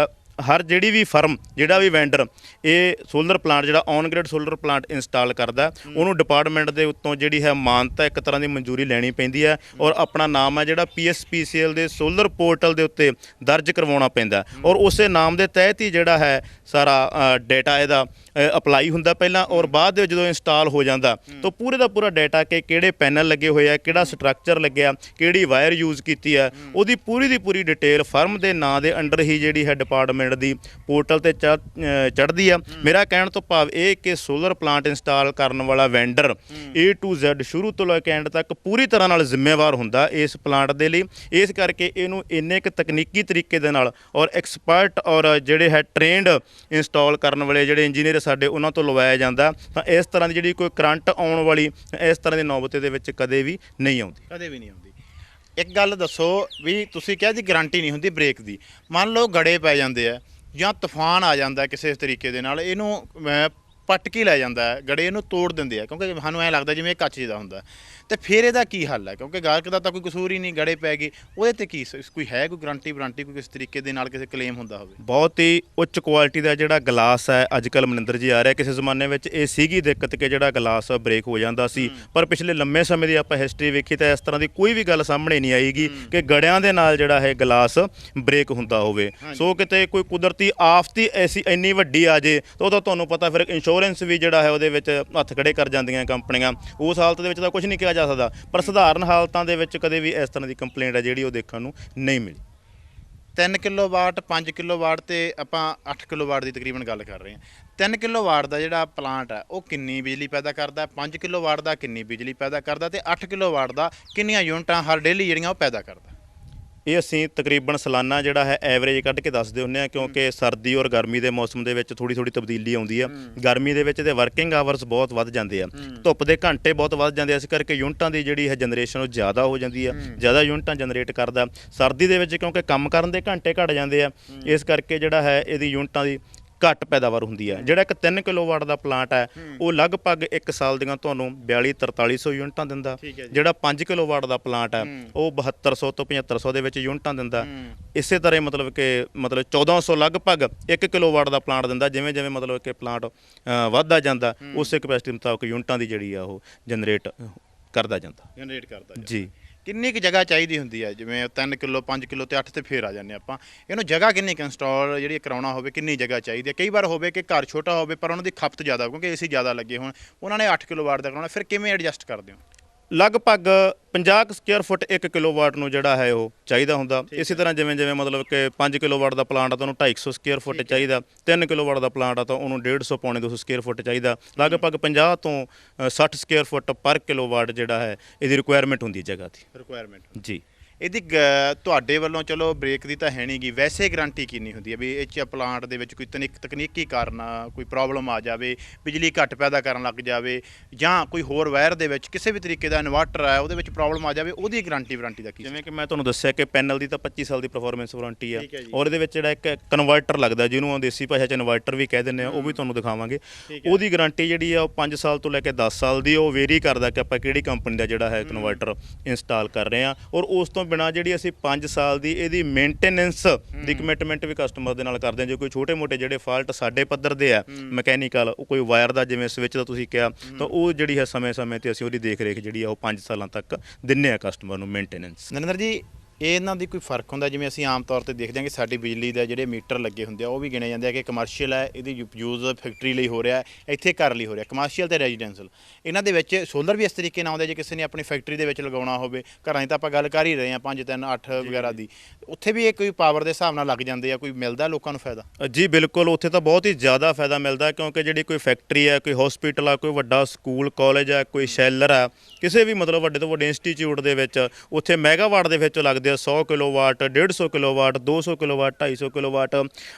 ਹਰ ਜਿਹੜੀ ਵੀ ਫਰਮ ਜਿਹੜਾ ਵੀ ਵੈਂਡਰ ਇਹ ਸੋਲਰ ਪਲਾਂਟ ਜਿਹੜਾ on grid solar plant install ਕਰਦਾ ਉਹਨੂੰ ਡਿਪਾਰਟਮੈਂਟ ਦੇ ਉੱਤੋਂ ਜਿਹੜੀ ਹੈ ਮਾਨਤਾ ਇੱਕ ਤਰ੍ਹਾਂ ਦੀ ਮਨਜ਼ੂਰੀ ਲੈਣੀ ਪੈਂਦੀ ਹੈ ਔਰ ਆਪਣਾ ਨਾਮ ਹੈ ਜਿਹੜਾ PSPCL ਦੇ ਸੋਲਰ ਪੋਰਟਲ ਦੇ ਉੱਤੇ ਦਰਜ ਕਰਵਾਉਣਾ ਪੈਂਦਾ ਔਰ ਉਸੇ ਨਾਮ ਦੇ ਤਹਿਤ ਹੀ ਜਿਹੜਾ ਹੈ ਸਾਰਾ ਡਾਟਾ ਇਹਦਾ ਅਪਲਾਈ ਹੁੰਦਾ ਪਹਿਲਾਂ ਔਰ ਬਾਅਦ ਦੇ ਜਦੋਂ ਇੰਸਟਾਲ ਹੋ ਜਾਂਦਾ ਤਾਂ ਪੂਰੇ ਦਾ ਪੂਰਾ ਡਾਟਾ ਕਿ ਕਿਹੜੇ ਪੈਨਲ ਲੱਗੇ ਹੋਏ ਆ, ਕਿਹੜਾ ਸਟਰਕਚਰ ਲੱਗਿਆ, ਕਿਹੜੀ ਵਾਇਰ ਯੂਜ਼ ਕੀਤੀ ਹੈ, ਉਹਦੀ ਪੂਰੀ ਦੀ ਪੂਰੀ ਡਿਟੇਲ ਫਰਮ ਦੇ ਨਾਂ ਦੇ ਅੰਡਰ ਹੀ ਜਿਹੜੀ ਹੈ ਡਿਪਾਰਟਮੈਂਟ ਦੀ ਪੋਰਟਲ ਤੇ ਚੜ੍ਹਦੀ ਆ। ਮੇਰਾ ਕਹਿਣ ਤੋਂ ਭਾਵ ਇਹ ਕਿ ਸੋਲਰ ਪਲਾਂਟ ਇੰਸਟਾਲ ਕਰਨ ਵਾਲਾ ਵੈਂਡਰ A to Z ਸ਼ੁਰੂ ਤੋਂ ਲੈ ਕੇ ਐਂਡ ਤੱਕ ਪੂਰੀ ਤਰ੍ਹਾਂ ਨਾਲ ਜ਼ਿੰਮੇਵਾਰ ਹੁੰਦਾ ਇਸ ਪਲਾਂਟ ਦੇ ਲਈ। ਇਸ ਕਰਕੇ ਇਹਨੂੰ ਇੰਨੇ ਇੱਕ ਤਕਨੀਕੀ ਤਰੀਕੇ ਦੇ ਨਾਲ ਔਰ ਐਕਸਪਰਟ ਔਰ ਜਿਹੜੇ ਹੈ ਟ੍ਰੇਨਡ ਇੰਸਟਾਲ ਕਰਨ ਵਾਲੇ ਜਿਹੜੇ ਇੰਜੀਨੀਅਰ ਸਾਡੇ ਉਹਨਾਂ ਤੋਂ ਲਵਾਇਆ ਜਾਂਦਾ ਤਾਂ ਇਸ ਤਰ੍ਹਾਂ ਦੀ ਜਿਹੜੀ ਕੋਈ ਕਰੰਟ ਆਉਣ ਵਾਲੀ ਇਸ ਤਰ੍ਹਾਂ ਦੀ ਨੌਬਤ ਦੇ ਵਿੱਚ ਕਦੇ ਵੀ ਨਹੀਂ ਆਉਂਦੀ। ਕਦੇ ਵੀ ਨਹੀਂ ਆਉਂਦੀ। ਇੱਕ ਗੱਲ ਦੱਸੋ ਵੀ ਤੁਸੀਂ ਕਿਹਾ ਜੀ ਗਾਰੰਟੀ ਨਹੀਂ ਹੁੰਦੀ ਬ੍ਰੇਕ ਦੀ, ਮੰਨ ਲਓ ਗੜੇ ਪੈ ਜਾਂਦੇ ਆ ਜਾਂ ਤੂਫਾਨ ਆ ਜਾਂਦਾ ਕਿਸੇ ਤਰੀਕੇ ਦੇ ਨਾਲ ਇਹਨੂੰ ਪੱਟ ਕੇ ਲੈ ਜਾਂਦਾ ਹੈ, ਗੜੇ ਇਹਨੂੰ ਤੋੜ ਦਿੰਦੇ ਆ ਕਿਉਂਕਿ ਸਾਨੂੰ ਐਂ ਲੱਗਦਾ ਜਿਵੇਂ ਇਹ ਕੱਚ ਦਾ ਹੁੰਦਾ ਤੇ ਫਿਰ ਇਹਦਾ ਕੀ ਹੱਲ ਹੈ? ਕਿਉਂਕਿ ਗਾਹਕ ਦਾ ਤਾਂ ਕੋਈ ਕਸੂਰ ਹੀ ਨਹੀਂ, ਗੜੇ ਪੈ ਗਏ ਉਹਦੇ ਤੇ ਕੀ ਕੋਈ ਹੈ ਕੋਈ ਗਾਰੰਟੀ ਵਾਰੰਟੀ ਕੋਈ ਕਿਸੇ ਤਰੀਕੇ ਦੇ ਨਾਲ ਕਿਸੇ ਕਲੇਮ ਹੁੰਦਾ ਹੋਵੇ? ਬਹੁਤ ਹੀ ਉੱਚ ਕੁਆਲਿਟੀ ਦਾ ਜਿਹੜਾ ਗਲਾਸ ਹੈ ਅੱਜ ਕੱਲ੍ਹ ਮਨਿੰਦਰ ਜੀ ਆ ਰਿਹਾ। ਕਿਸੇ ਜ਼ਮਾਨੇ ਵਿੱਚ ਇਹ ਸੀਗੀ ਦਿੱਕਤ ਕਿ ਜਿਹੜਾ ਗਲਾਸ ਬ੍ਰੇਕ ਹੋ ਜਾਂਦਾ ਸੀ ਪਰ ਪਿਛਲੇ ਲੰਮੇ ਸਮੇਂ ਦੀ ਆਪਾਂ ਹਿਸਟਰੀ ਵੇਖੀ ਤਾਂ ਇਸ ਤਰ੍ਹਾਂ ਦੀ ਕੋਈ ਵੀ ਗੱਲ ਸਾਹਮਣੇ ਨਹੀਂ ਆਏਗੀ ਕਿ ਗੜਿਆਂ ਦੇ ਨਾਲ ਜਿਹੜਾ ਹੈ ਗਲਾਸ ਬ੍ਰੇਕ ਹੁੰਦਾ ਹੋਵੇ। ਸੋ ਕਿਤੇ ਕੋਈ ਕੁਦਰਤੀ ਆਫਤ ਹੀ ਐਸੀ ਇੰਨੀ ਵੱਡੀ ਆ ਜੇ ਤਾਂ ਉਹਦਾ ਤੁਹਾਨੂੰ ਪਤਾ ਫਿਰ ਇੰਸ਼ੋਰੈਂਸ ਵੀ ਜਿਹੜਾ ਹੈ ਉਹਦੇ ਵਿੱਚ ਹੱਥ ਖੜੇ ਕਰ ਜਾਂਦੀਆਂ ਕੰਪਨੀਆਂ। ਉਸ ਹਾਲਤ ਦੇ ਵਿੱਚ ਤਾਂ ਕੁਝ ਨਹੀਂ ਕਿਹਾ ਜਾ ਸਕਦਾ ਪਰ ਸਧਾਰਨ ਹਾਲਤਾਂ ਦੇ ਵਿੱਚ ਕਦੇ ਵੀ ਇਸ ਤਰ੍ਹਾਂ ਦੀ ਕੰਪਲੇਂਟ ਹੈ ਜਿਹੜੀ ਉਹ ਦੇਖਣ ਨੂੰ ਨਹੀਂ ਮਿਲੀ। 3 ਕਿਲੋਵਾਟ 5 ਕਿਲੋਵਾਟ ਤੇ ਆਪਾਂ 8 ਕਿਲੋਵਾਟ ਦੀ ਤਕਰੀਬਨ ਗੱਲ ਕਰ ਰਹੇ ਹਾਂ। 3 ਕਿਲੋਵਾਟ ਦਾ ਜਿਹੜਾ ਪਲਾਂਟ ਹੈ ਉਹ ਕਿੰਨੀ ਬਿਜਲੀ ਪੈਦਾ ਕਰਦਾ, 5 ਕਿਲੋਵਾਟ ਦਾ ਕਿੰਨੀ ਬਿਜਲੀ ਪੈਦਾ ਕਰਦਾ ਤੇ 8 ਕਿਲੋਵਾਟ ਦਾ ਕਿੰਨੀਆਂ ਯੂਨਿਟਾਂ ਹਰ ਡੇਲੀ ਜਿਹੜੀਆਂ ਉਹ ਪੈਦਾ ਕਰਦਾ? ਇਹ ਅਸੀਂ ਤਕਰੀਬਨ ਸਾਲਾਨਾ ਜਿਹੜਾ ਹੈ ਐਵਰੇਜ ਕੱਢ ਕੇ ਦੱਸਦੇ ਹੁੰਦੇ ਆ ਕਿਉਂਕਿ ਸਰਦੀ ਔਰ ਗਰਮੀ ਦੇ ਮੌਸਮ ਦੇ ਵਿੱਚ ਥੋੜੀ ਤਬਦੀਲੀ ਆਉਂਦੀ ਆ। ਗਰਮੀ ਦੇ ਵਿੱਚ ਤੇ ਵਰਕਿੰਗ ਆਵਰਸ ਬਹੁਤ ਵੱਧ ਜਾਂਦੇ ਆ, ਧੁੱਪ ਦੇ ਘੰਟੇ ਬਹੁਤ ਵੱਧ ਜਾਂਦੇ ਆ, ਇਸ ਕਰਕੇ ਯੂਨਿਟਾਂ ਦੀ ਜਿਹੜੀ ਹੈ ਜਨਰੇਸ਼ਨ ਉਹ ਜ਼ਿਆਦਾ ਹੋ ਜਾਂਦੀ ਆ, ਜ਼ਿਆਦਾ ਯੂਨਿਟਾਂ ਜਨਰੇਟ ਕਰਦਾ। ਸਰਦੀ ਦੇ ਵਿੱਚ ਕਿਉਂਕਿ ਕੰਮ ਕਰਨ ਦੇ ਘੰਟੇ ਘੱਟ ਜਾਂਦੇ ਆ ਇਸ ਕਰਕੇ ਜਿਹੜਾ ਹੈ ਇਹਦੀ ਯੂਨਿਟਾਂ ਦੀ ਘੱਟ ਪੈਦਾਵਾਰ ਹੁੰਦੀ ਹੈ। ਜਿਹੜਾ ਇੱਕ 3 ਕਿਲੋਵਾਟ ਦਾ ਪਲਾਂਟ ਹੈ ਉਹ ਲਗਭਗ 1 ਸਾਲ ਦੀਆਂ ਤੁਹਾਨੂੰ 42-4300 ਯੂਨਿਟਾਂ ਦਿੰਦਾ। ਜਿਹੜਾ 5 ਕਿਲੋਵਾਟ ਦਾ ਪਲਾਂਟ ਹੈ ਉਹ 7200 ਤੋਂ 7500 ਦੇ ਵਿੱਚ ਯੂਨਿਟਾਂ ਦਿੰਦਾ। ਇਸੇ ਤਰ੍ਹਾਂ ਮਤਲਬ ਕਿ 1400 ਲਗਭਗ 1 ਕਿਲੋਵਾਟ ਦਾ ਪਲਾਂਟ ਦਿੰਦਾ। ਜਿਵੇਂ ਜਿਵੇਂ ਮਤਲਬ ਕਿ ਪਲਾਂਟ ਵੱਧਦਾ ਜਾਂਦਾ ਉਸੇ ਕਪੈਸਿਟੀ ਮੁਤਾਬਕ ਯੂਨਿਟਾਂ ਦੀ ਜਿਹੜੀ ਆ ਉਹ ਜਨਰੇਟ ਕਰਦਾ ਜਾਂਦਾ ਜੀ। ਕਿੰਨੀ ਕੁ ਜਗ੍ਹਾ ਚਾਹੀਦੀ ਹੁੰਦੀ ਹੈ? ਜਿਵੇਂ 3 ਕਿਲੋ 5 ਕਿਲੋ ਤੇ 8 ਤੇ ਫੇਰ ਆ ਜਾਂਦੇ ਆਪਾਂ, ਇਹਨੂੰ ਜਗ੍ਹਾ ਕਿੰਨੀ ਕੁ ਇੰਸਟਾਲ ਜਿਹੜੀ ਕਰਾਉਣਾ ਹੋਵੇ ਕਿੰਨੀ ਜਗ੍ਹਾ ਚਾਹੀਦੀ ਹੈ? ਕਈ ਵਾਰ ਹੋਵੇ ਕਿ ਘਰ ਛੋਟਾ ਹੋਵੇ ਪਰ ਉਹਨਾਂ ਦੀ ਖਪਤ ਜ਼ਿਆਦਾ ਕਿਉਂਕਿ ਏਸੀ ਜ਼ਿਆਦਾ ਲੱਗੇ ਹੋਣ, ਉਹਨਾਂ ਨੇ 8 ਕਿਲੋਵਾਟ ਦਾ ਕਰਾਉਣਾ, ਫਿਰ ਕਿਵੇਂ ਐਡਜਸਟ ਕਰਦੇ ਹੋ? ਲਗਭਗ 50 ਸਕੁਅਰ ਫੁੱਟ 1 ਕਿਲੋਵਾਟ ਨੂੰ ਜਿਹੜਾ ਹੈ ਉਹ ਚਾਹੀਦਾ ਹੁੰਦਾ। ਇਸੇ ਤਰ੍ਹਾਂ ਜਿਵੇਂ ਜਿਵੇਂ ਮਤਲਬ ਕਿ 5 ਕਿਲੋਵਾਟ ਦਾ ਪਲਾਂਟ ਆ ਤਾਂ ਉਹਨੂੰ 250 ਸਕੁਅਰ ਫੁੱਟ ਚਾਹੀਦਾ, 3 ਕਿਲੋਵਾਟ ਦਾ ਪਲਾਂਟ ਆ ਤਾਂ ਉਹਨੂੰ 150 ਪੌਣੇ 200 ਸਕੁਅਰ ਫੁੱਟ ਚਾਹੀਦਾ। ਲਗਭਗ 50 ਤੋਂ 60 ਸਕੁਅਰ ਫੁੱਟ ਪਰ ਕਿਲੋਵਾਟ ਜਿਹੜਾ ਹੈ ਇਹਦੀ ਰਿਕੁਆਇਰਮੈਂਟ ਹੁੰਦੀ ਜਗ੍ਹਾ ਦੀ ਰਿਕੁਆਇਰਮੈਂਟ ਜੀ। ਇਹਦੀ ਤੁਹਾਡੇ ਵੱਲੋਂ ਚਲੋ ਬ੍ਰੇਕ ਦੀ ਤਾਂ ਹੈ ਨਹੀਂ ਗੀ, ਵੈਸੇ ਗਾਰੰਟੀ ਕਿੰਨੀ ਹੁੰਦੀ ਹੈ ਵੀ ਇਹ 'ਚ ਪਲਾਂਟ ਦੇ ਵਿੱਚ ਕੋਈ ਤਕਨੀਕੀ ਕਾਰਨ ਕੋਈ ਪ੍ਰੋਬਲਮ ਆ ਜਾਵੇ, ਬਿਜਲੀ ਘੱਟ ਪੈਦਾ ਕਰਨ ਲੱਗ ਜਾਵੇ ਜਾਂ ਕੋਈ ਹੋਰ ਵਾਇਰ ਦੇ ਵਿੱਚ ਕਿਸੇ ਵੀ ਤਰੀਕੇ ਦਾ ਇਨਵਰਟਰ ਹੈ ਉਹਦੇ ਵਿੱਚ ਪ੍ਰੋਬਲਮ ਆ ਜਾਵੇ, ਉਹਦੀ ਗਾਰੰਟੀ ਵਾਰੰਟੀ ਦਾ ਕੀ? ਜਿਵੇਂ ਕਿ ਮੈਂ ਤੁਹਾਨੂੰ ਦੱਸਿਆ ਕਿ ਪੈਨਲ ਦੀ ਤਾਂ 25 ਸਾਲ ਦੀ ਪਰਫਾਰਮੈਂਸ ਵਾਰੰਟੀ ਆ ਔਰ ਇਹਦੇ ਵਿੱਚ ਜਿਹੜਾ ਇੱਕ ਕਨਵਰਟਰ ਲੱਗਦਾ ਜਿਹਨੂੰ ਦੇਸੀ ਭਾਸ਼ਾ 'ਚ ਇਨਵਰਟਰ ਵੀ ਕਹਿ ਦਿੰਦੇ ਆ, ਉਹ ਵੀ ਤੁਹਾਨੂੰ ਦਿਖਾਵਾਂਗੇ। ਉਹਦੀ ਗਾਰੰਟੀ ਜਿਹੜੀ ਆ ਉਹ 5 ਸਾਲ ਤੋਂ ਲੈ ਕੇ 10 ਸਾਲ ਦੀ, ਉਹ ਵੇਰੀ ਕਰਦਾ ਕਿ ਆਪਾਂ ਕਿਹੜੀ ਕੰਪਨੀ ਦਾ ਜਿਹੜਾ ਹੈ ਕਨਵਰਟਰ ਇੰਸਟਾਲ ਕਰ ਰਹੇ ਹਾਂ। ਔਰ ਉਸ ਤੋਂ ਬਿਨਾਂ ਜਿਹੜੀ ਅਸੀਂ 5 ਸਾਲ ਦੀ ਇਹਦੀ ਮੇਨਟੇਨੈਂਸ ਦੀ ਕਮਿਟਮੈਂਟ ਵੀ ਕਸਟਮਰ ਦੇ ਨਾਲ ਕਰਦੇ ਹਾਂ। ਜੇ ਕੋਈ ਛੋਟੇ ਮੋਟੇ ਜਿਹੜੇ ਫਾਲਟ ਸਾਡੇ ਪੱਧਰ ਦੇ ਆ ਮਕੈਨੀਕਲ, ਕੋਈ ਵਾਇਰ ਦਾ ਜਿਵੇਂ ਸਵਿਚ ਦਾ ਤੁਸੀਂ ਕਿਹਾ, ਤਾਂ ਉਹ ਜਿਹੜੀ ਹੈ ਸਮੇਂ-ਸਮੇਂ ਤੇ ਅਸੀਂ ਉਹਦੀ ਦੇਖ ਰੇਖ ਜਿਹੜੀ ਆ ਉਹ 5 ਸਾਲਾਂ ਤੱਕ ਦਿੰਨੇ ਆ ਕਸਟਮਰ ਨੂੰ ਮੇਨਟੇਨੈਂਸ। ਨਰਿੰਦਰ ਜੀ ਇਹਨਾਂ ਦੀ ਕੋਈ ਫਰਕ ਹੁੰਦਾ? ਜਿਵੇਂ ਅਸੀਂ ਆਮ ਤੌਰ ਤੇ ਦੇਖਦੇ ਹਾਂ ਕਿ ਸਾਡੀ ਬਿਜਲੀ ਦੇ ਜਿਹੜੇ ਮੀਟਰ ਲੱਗੇ ਹੁੰਦੇ ਆ ਉਹ ਵੀ ਗਿਣੇ ਜਾਂਦੇ ਆ ਕਿ ਕਮਰਸ਼ੀਅਲ ਹੈ, ਇਹਦੀ ਯੂਜ਼ ਫੈਕਟਰੀ ਲਈ ਹੋ ਰਿਹਾ, ਇੱਥੇ ਘਰ ਲਈ ਹੋ ਰਿਹਾ, ਕਮਰਸ਼ੀਅਲ ਤੇ ਰੈਜ਼ੀਡੈਂਸ਼ੀਅਲ। ਇਹਨਾਂ ਦੇ ਵਿੱਚ ਸੋਲਰ ਵੀ ਇਸ ਤਰੀਕੇ ਨਾਲ ਆਉਂਦੇ ਜੇ ਕਿਸੇ ਨੇ ਆਪਣੀ ਫੈਕਟਰੀ ਦੇ ਵਿੱਚ ਲਗਾਉਣਾ ਹੋਵੇ, ਘਰਾਂ 'ਚ ਤਾਂ ਆਪਾਂ ਗੱਲ ਕਰ ਹੀ ਰਹੇ ਹਾਂ 5 3 8 ਵਗੈਰਾ ਦੀ, ਉੱਥੇ ਵੀ ਇਹ ਕੋਈ ਪਾਵਰ ਦੇ ਹਿਸਾਬ ਨਾਲ ਲੱਗ ਜਾਂਦੇ ਆ, ਕੋਈ ਮਿਲਦਾ ਲੋਕਾਂ ਨੂੰ ਫਾਇਦਾ? ਜੀ ਬਿਲਕੁਲ, ਉੱਥੇ ਤਾਂ ਬਹੁਤ ਹੀ ਜ਼ਿਆਦਾ ਫਾਇਦਾ ਮਿਲਦਾ ਕਿਉਂਕਿ ਜਿਹੜੀ ਕੋਈ ਫੈਕਟਰੀ ਹੈ, ਕੋਈ ਹਸਪੀਟਲ ਆ, ਕੋਈ ਵੱਡਾ ਸਕੂਲ ਕਾਲਜ ਆ, ਕੋਈ ਸ਼ੈਲਰ ਆ, ਕਿਸੇ ਵੀ ਮਤਲਬ ਵੱਡੇ ਤੋਂ ਵੱਡੇ ਇੰਸਟੀਚਿਊਟ ਦੇ ਵਿੱਚ ਉੱਥੇ ਮੈਗਾਵਾਟ ਦੇ ਵਿੱਚ ਲੱਗਦੇ ਸਕਦੇ ਆ 100 ਕਿਲੋਵਾਟ 150 ਕਿਲੋਵਾਟ 200 ਕਿਲੋਵਾਟ 250 ਕਿਲੋਵਾਟ,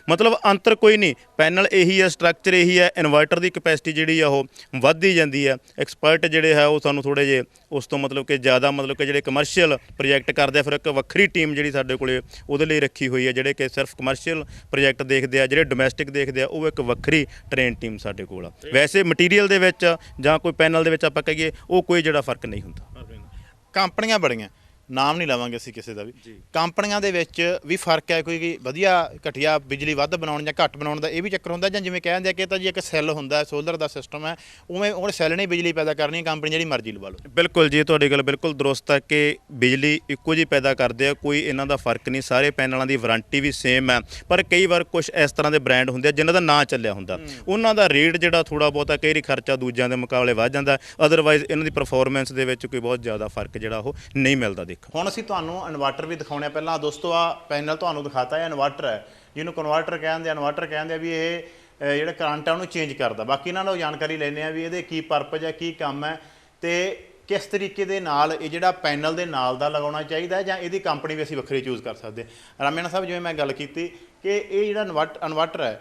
ਮਤਲਬ ਅੰਤਰ ਕੋਈ ਨਹੀਂ। ਪੈਨਲ ਇਹੀ ਹੈ, ਸਟਰਕਚਰ ਇਹੀ ਹੈ, ਇਨਵਰਟਰ ਦੀ ਕਪੈਸਿਟੀ ਜਿਹੜੀ ਆ ਉਹ ਵੱਧਦੀ ਜਾਂਦੀ ਹੈ। ਐਕਸਪਰਟ ਜਿਹੜੇ ਹੈ ਉਹ ਸਾਨੂੰ ਥੋੜ੍ਹੇ ਜਿਹੇ ਉਸ ਤੋਂ ਮਤਲਬ ਕਿ ਜ਼ਿਆਦਾ ਮਤਲਬ ਕਿ ਜਿਹੜੇ ਕਮਰਸ਼ੀਅਲ ਪ੍ਰੋਜੈਕਟ ਕਰਦੇ ਆ, ਫਿਰ ਇੱਕ ਵੱਖਰੀ ਟੀਮ ਜਿਹੜੀ ਸਾਡੇ ਕੋਲੇ ਉਹਦੇ ਲਈ ਰੱਖੀ ਹੋਈ ਹੈ। ਜਿਹੜੇ ਕਿ ਸਿਰਫ ਕਮਰਸ਼ੀਅਲ ਪ੍ਰੋਜੈਕਟ ਦੇਖਦੇ ਆ, ਜਿਹੜੇ ਡੋਮੈਸਟਿਕ ਦੇਖਦੇ ਆ, ਉਹ ਇੱਕ ਵੱਖਰੀ ਟ੍ਰੇਨ ਟੀਮ ਸਾਡੇ ਕੋਲ ਆ। ਵੈਸੇ ਮਟੀਰੀਅਲ ਦੇ ਵਿੱਚ ਜਾਂ ਕੋਈ ਪੈਨਲ ਦੇ ਵਿੱਚ ਆਪਾਂ ਕਹੀਏ ਉਹ ਕੋਈ ਜਿਹੜਾ ਫਰਕ ਨਹੀਂ ਹੁੰਦਾ। ਕੰਪਨੀਆਂ ਬੜੀਆਂ, ਨਾਮ ਨਹੀਂ ਲਵਾਂਗੇ ਅਸੀਂ ਕਿਸੇ ਦਾ ਵੀ, ਕੰਪਨੀਆਂ ਦੇ ਵਿੱਚ ਵੀ ਫਰਕ ਹੈ। ਕੋਈ ਵਧੀਆ ਘਟੀਆ ਬਿਜਲੀ ਵੱਧ ਬਣਾਉਣ ਜਾਂ ਘੱਟ ਬਣਾਉਣ ਦਾ ਇਹ ਵੀ ਚੱਕਰ ਹੁੰਦਾ, ਜਾਂ ਜਿਵੇਂ ਕਹਿੰਦੇ ਆ ਕਿ ਇਹ ਤਾਂ ਜੀ ਇੱਕ ਸੈੱਲ ਹੁੰਦਾ, ਸੋਲਰ ਦਾ ਸਿਸਟਮ ਹੈ, ਉਵੇਂ ਉਹ ਸੈੱਲ ਨੇ ਬਿਜਲੀ ਪੈਦਾ ਕਰਨੀ ਹੈ, ਕੰਪਨੀ ਜਿਹੜੀ ਮਰਜ਼ੀ ਲਵਾ ਲਓ। ਬਿਲਕੁਲ ਜੀ, ਤੁਹਾਡੀ ਗੱਲ ਬਿਲਕੁਲ ਦਰੁਸਤ ਹੈ ਕਿ ਬਿਜਲੀ ਇੱਕੋ ਜਿਹੀ ਪੈਦਾ ਕਰਦੇ ਆ, ਕੋਈ ਇਹਨਾਂ ਦਾ ਫਰਕ ਨਹੀਂ। ਸਾਰੇ ਪੈਨਲਾਂ ਦੀ ਵਾਰੰਟੀ ਵੀ ਸੇਮ ਹੈ, ਪਰ ਕਈ ਵਾਰ ਕੁਝ ਇਸ ਤਰ੍ਹਾਂ ਦੇ ਬ੍ਰਾਂਡ ਹੁੰਦੇ ਆ ਜਿਨ੍ਹਾਂ ਦਾ ਨਾਂ ਚੱਲਿਆ ਹੁੰਦਾ, ਉਹਨਾਂ ਦਾ ਰੇਟ ਜਿਹੜਾ ਥੋੜ੍ਹਾ ਬਹੁਤਾ ਕਈ ਵਾਰੀ ਖਰਚਾ ਦੂਜਿਆਂ ਦੇ ਮੁਕਾਬਲੇ ਵੱਧ ਜਾਂਦਾ। ਅਦਰਵਾਈਜ਼ ਇਹਨਾਂ ਦੀ ਪਰਫਾਰਮੈਂਸ ਦੇ ਵਿੱਚ ਕੋਈ ਬਹੁਤ ਜ਼ਿਆਦਾ ਫਰਕ ਜਿਹੜਾ ਉਹ ਨਹੀਂ ਮਿਲਦਾ ਦੇਖਣ। ਹੁਣ ਅਸੀਂ ਤੁਹਾਨੂੰ ਇਨਵਰਟਰ ਵੀ ਦਿਖਾਉਣੇ ਆ। ਪਹਿਲਾਂ ਦੋਸਤੋ ਆ ਪੈਨਲ ਤੁਹਾਨੂੰ ਦਿਖਾਤਾ ਹੈ, ਇਨਵਰਟਰ ਹੈ, ਜਿਹਨੂੰ ਕਨਵਰਟਰ ਕਹਿੰਦੇ ਆ, ਇਨਵਰਟਰ ਕਹਿੰਦੇ ਆ ਵੀ ਇਹ ਜਿਹੜਾ ਕਰੰਟ ਹੈ ਉਹਨੂੰ ਚੇਂਜ ਕਰਦਾ। ਬਾਕੀ ਇਹਨਾਂ ਨੂੰ ਜਾਣਕਾਰੀ ਲੈਂਦੇ ਆ ਵੀ ਇਹਦੇ ਕੀ ਪਰਪਸ ਹੈ, ਕੀ ਕੰਮ ਹੈ, ਤੇ ਕਿਸ ਤਰੀਕੇ ਦੇ ਨਾਲ ਇਹ ਜਿਹੜਾ ਪੈਨਲ ਦੇ ਨਾਲ ਦਾ ਲਗਾਉਣਾ ਚਾਹੀਦਾ, ਜਾਂ ਇਹਦੀ ਕੰਪਨੀ ਵੀ ਅਸੀਂ ਵੱਖਰੀ ਚੂਜ਼ ਕਰ ਸਕਦੇ। ਰਾਮੇਣਾ ਸਾਹਿਬ, ਜਿਵੇਂ ਮੈਂ ਗੱਲ ਕੀਤੀ ਕਿ ਇਹ ਜਿਹੜਾ ਇਨਵਰਟਰ ਹੈ